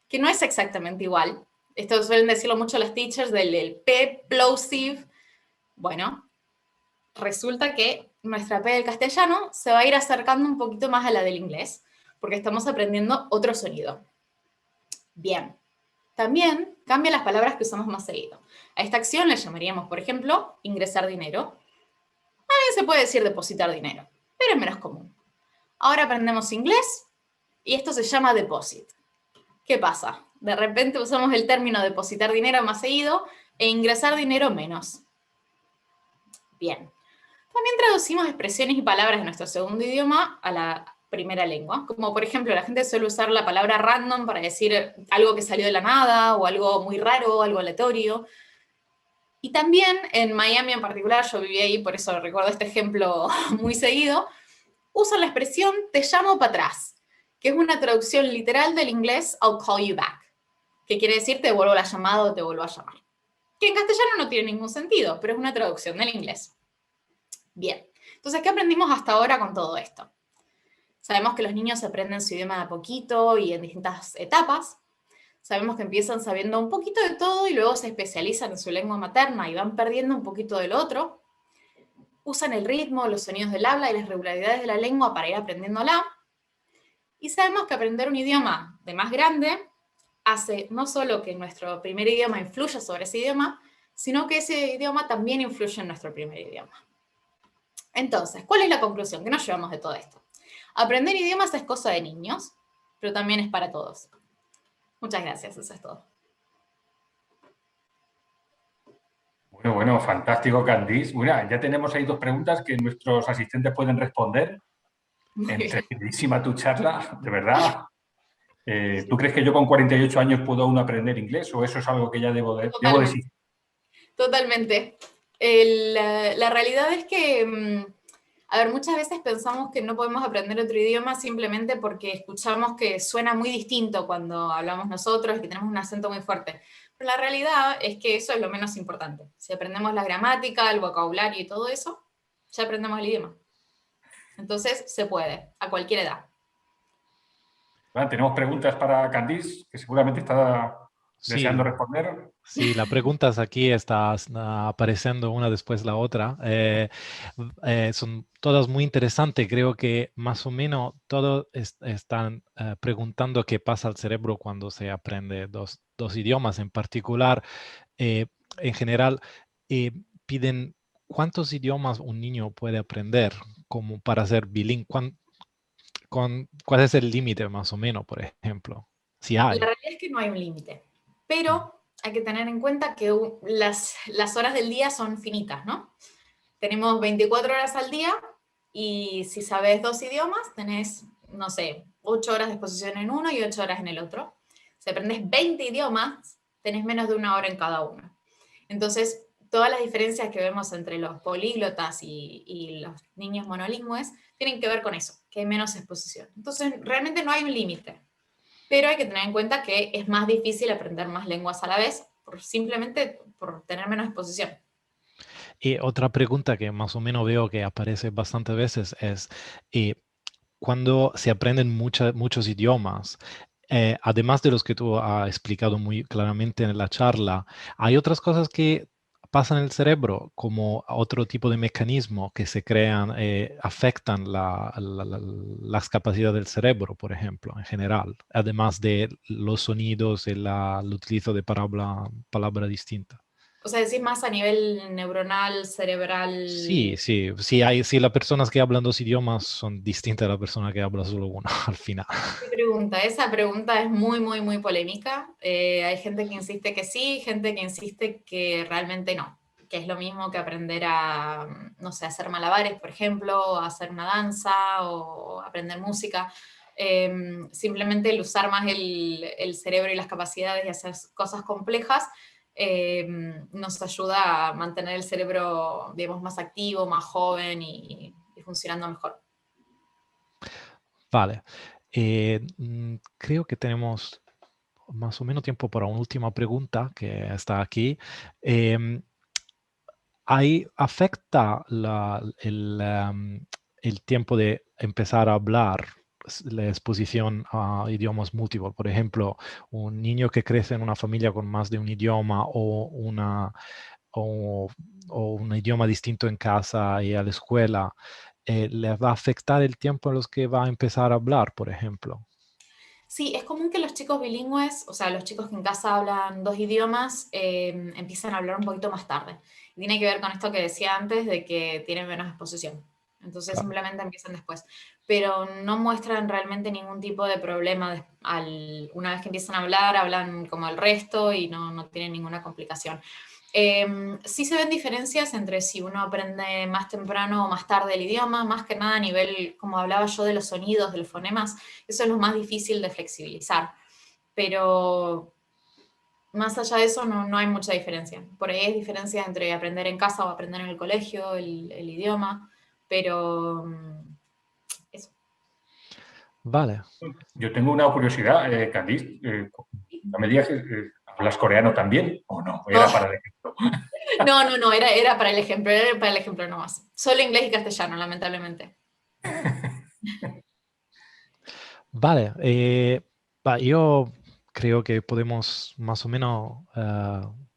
que no es exactamente igual. Esto suelen decirlo mucho las teachers del P plosive. Bueno, resulta que nuestra P del castellano se va a ir acercando un poquito más a la del inglés, porque estamos aprendiendo otro sonido. Bien. También cambia las palabras que usamos más seguido. A esta acción le llamaríamos, por ejemplo, ingresar dinero. También se puede decir depositar dinero, pero es menos común. Ahora aprendemos inglés y esto se llama deposit. ¿Qué pasa? De repente usamos el término depositar dinero más seguido e ingresar dinero menos. Bien. También traducimos expresiones y palabras de nuestro segundo idioma a la primera lengua. Como por ejemplo, la gente suele usar la palabra random para decir algo que salió de la nada o algo muy raro, algo aleatorio. Y también en Miami en particular, yo viví ahí, por eso recuerdo este ejemplo muy seguido, usan la expresión te llamo para atrás, que es una traducción literal del inglés I'll call you back, que quiere decir te devuelvo la llamada o te vuelvo a llamar. Que en castellano no tiene ningún sentido, pero es una traducción del inglés. Bien, entonces, ¿qué aprendimos hasta ahora con todo esto? Sabemos que los niños aprenden su idioma de a poquito y en distintas etapas. Sabemos que empiezan sabiendo un poquito de todo y luego se especializan en su lengua materna y van perdiendo un poquito del otro. Usan el ritmo, los sonidos del habla y las regularidades de la lengua para ir aprendiéndola. Y sabemos que aprender un idioma de más grande hace no solo que nuestro primer idioma influya sobre ese idioma, sino que ese idioma también influye en nuestro primer idioma. Entonces, ¿cuál es la conclusión que nos llevamos de todo esto? Aprender idiomas es cosa de niños, pero también es para todos. Muchas gracias, eso es todo. Bueno, fantástico, Candice. Bueno, ya tenemos ahí 2 preguntas que nuestros asistentes pueden responder. Entretenidísima tu charla, de verdad. ¿Tú crees que yo con 48 años puedo aún aprender inglés o eso es algo que ya debo decir? Totalmente. La realidad es que, a ver, muchas veces pensamos que no podemos aprender otro idioma simplemente porque escuchamos que suena muy distinto cuando hablamos nosotros y que tenemos un acento muy fuerte. Pero la realidad es que eso es lo menos importante. Si aprendemos la gramática, el vocabulario y todo eso, ya aprendemos el idioma. Entonces, se puede, a cualquier edad. Bueno, tenemos preguntas para Candice, que seguramente está deseando responder. Sí, las preguntas aquí están apareciendo una después de la otra. Son todas muy interesantes. Creo que más o menos todos están preguntando qué pasa al cerebro cuando se aprende dos idiomas. En particular, en general, piden cuántos idiomas un niño puede aprender como para ser bilingüe. ¿Cuál es el límite más o menos, por ejemplo? Si hay. La realidad es que no hay un límite, pero hay que tener en cuenta que las horas del día son finitas, ¿no? Tenemos 24 horas al día y si sabes 2 idiomas, tenés, no sé, 8 horas de exposición en uno y 8 horas en el otro. Si aprendes 20 idiomas, tenés menos de 1 hora en cada uno. Entonces, todas las diferencias que vemos entre los políglotas y los niños monolingües tienen que ver con eso, que hay menos exposición. Entonces, realmente no hay un límite. Pero hay que tener en cuenta que es más difícil aprender más lenguas a la vez, simplemente por tener menos exposición. Y otra pregunta que más o menos veo que aparece bastantes veces es, cuando se aprenden muchos idiomas, además de los que tú has explicado muy claramente en la charla, hay otras cosas que pasan en el cerebro, como otro tipo de mecanismo que se crean, afectan las capacidades del cerebro, por ejemplo, en general, además de los sonidos y el utilizo de palabra distinta. O sea, decís más a nivel neuronal, cerebral. Sí. Si las personas que hablan 2 idiomas son distintas a las personas que hablan solo uno, al final. Esa pregunta es muy, muy, muy polémica. Hay gente que insiste que sí, gente que insiste que realmente no. que es lo mismo que aprender a, no sé, hacer malabares, por ejemplo, o hacer una danza, o aprender música. Simplemente el usar más el cerebro y las capacidades y hacer cosas complejas nos ayuda a mantener el cerebro, digamos, más activo, más joven y funcionando mejor. Vale. Creo que tenemos más o menos tiempo para una última pregunta que está aquí. ¿Afecta el tiempo de empezar a hablar la exposición a idiomas múltiples? Por ejemplo, un niño que crece en una familia con más de un idioma o un idioma distinto en casa y a la escuela, ¿le va a afectar el tiempo en los que va a empezar a hablar, por ejemplo? Sí, es común que los chicos bilingües, o sea, los chicos que en casa hablan 2 idiomas, empiezan a hablar un poquito más tarde. Y tiene que ver con esto que decía antes, de que tienen menos exposición. Entonces Claro. simplemente empiezan después. Pero no muestran realmente ningún tipo de problema. Una vez que empiezan a hablar, hablan como el resto y no tienen ninguna complicación. Sí se ven diferencias entre si uno aprende más temprano o más tarde el idioma, más que nada a nivel, como hablaba yo, de los sonidos, de los fonemas. Eso es lo más difícil de flexibilizar. Pero más allá de eso no hay mucha diferencia. Por ahí hay diferencia entre aprender en casa o aprender en el colegio, el idioma, pero eso. Vale. Yo tengo una curiosidad, Candice. No me digas, ¿hablas coreano también o no? Era para el ejemplo. No, era para el ejemplo nomás. Solo inglés y castellano, lamentablemente. Vale, yo creo que podemos más o menos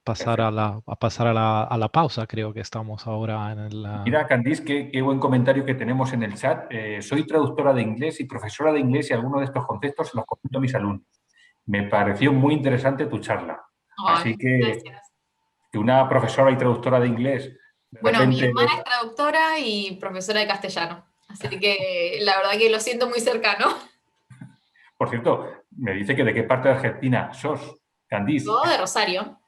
pasar a la pausa. Creo que estamos ahora en el... Mira, Candice, qué buen comentario que tenemos en el chat. Soy traductora de inglés y profesora de inglés y algunos de estos conceptos los comento a mis alumnos. Me pareció muy interesante tu charla. Así que una profesora y traductora de inglés... Bueno, mi hermana es traductora y profesora de castellano. Así que la verdad que lo siento muy cercano. Por cierto, me dice que de qué parte de Argentina sos, Candice. Yo de Rosario.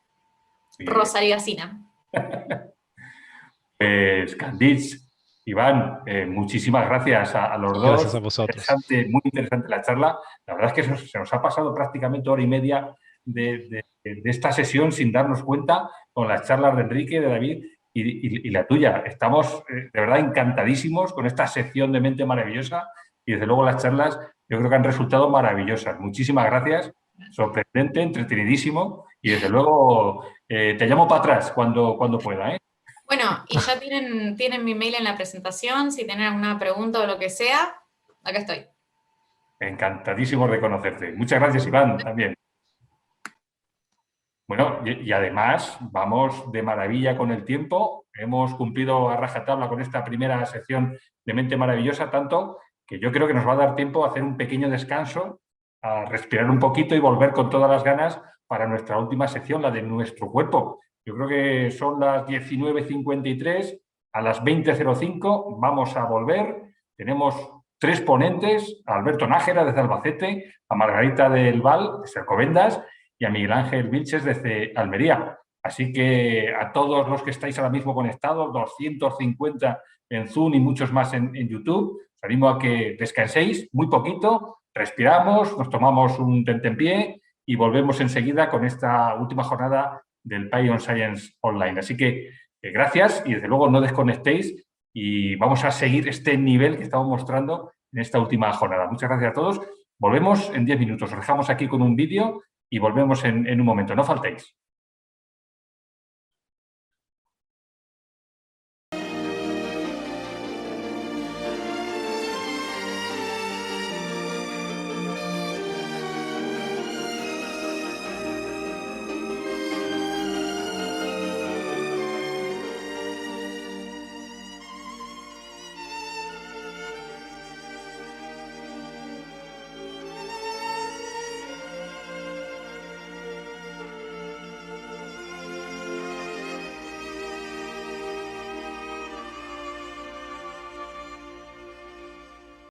Sí. Rosario Asina. Pues Candice, Iván, muchísimas gracias a los dos. Gracias a vosotros. Muy interesante la charla. La verdad es que se nos ha pasado prácticamente hora y media de esta sesión sin darnos cuenta, con las charlas de Enrique, de David y la tuya. Estamos de verdad encantadísimos con esta sección de Mente Maravillosa y desde luego las charlas yo creo que han resultado maravillosas. Muchísimas gracias, sorprendente, entretenidísimo y desde luego te llamo para atrás cuando pueda. Bueno, y ya tienen mi mail en la presentación, si tienen alguna pregunta o lo que sea, acá estoy. Encantadísimo de conocerte. Muchas gracias, Iván, también. Bueno, y además vamos de maravilla con el tiempo. Hemos cumplido a rajatabla con esta primera sección de Mente Maravillosa, tanto que yo creo que nos va a dar tiempo a hacer un pequeño descanso, a respirar un poquito y volver con todas las ganas para nuestra última sección, la de nuestro cuerpo. Yo creo que son las 19:53, a las 20:05 vamos a volver. Tenemos 3 ponentes, a Alberto Nájera desde Albacete, a Margarita del Val desde Alcobendas y a Miguel Ángel Vilches desde Almería. Así que a todos los que estáis ahora mismo conectados, 250 en Zoom y muchos más en YouTube, os animo a que descanséis muy poquito, respiramos, nos tomamos un tentempié y volvemos enseguida con esta última jornada del Pion Science Online. Así que gracias y desde luego no desconectéis y vamos a seguir este nivel que estamos mostrando en esta última jornada. Muchas gracias a todos. Volvemos en 10 minutos. Os dejamos aquí con un vídeo y volvemos en un momento. No faltéis.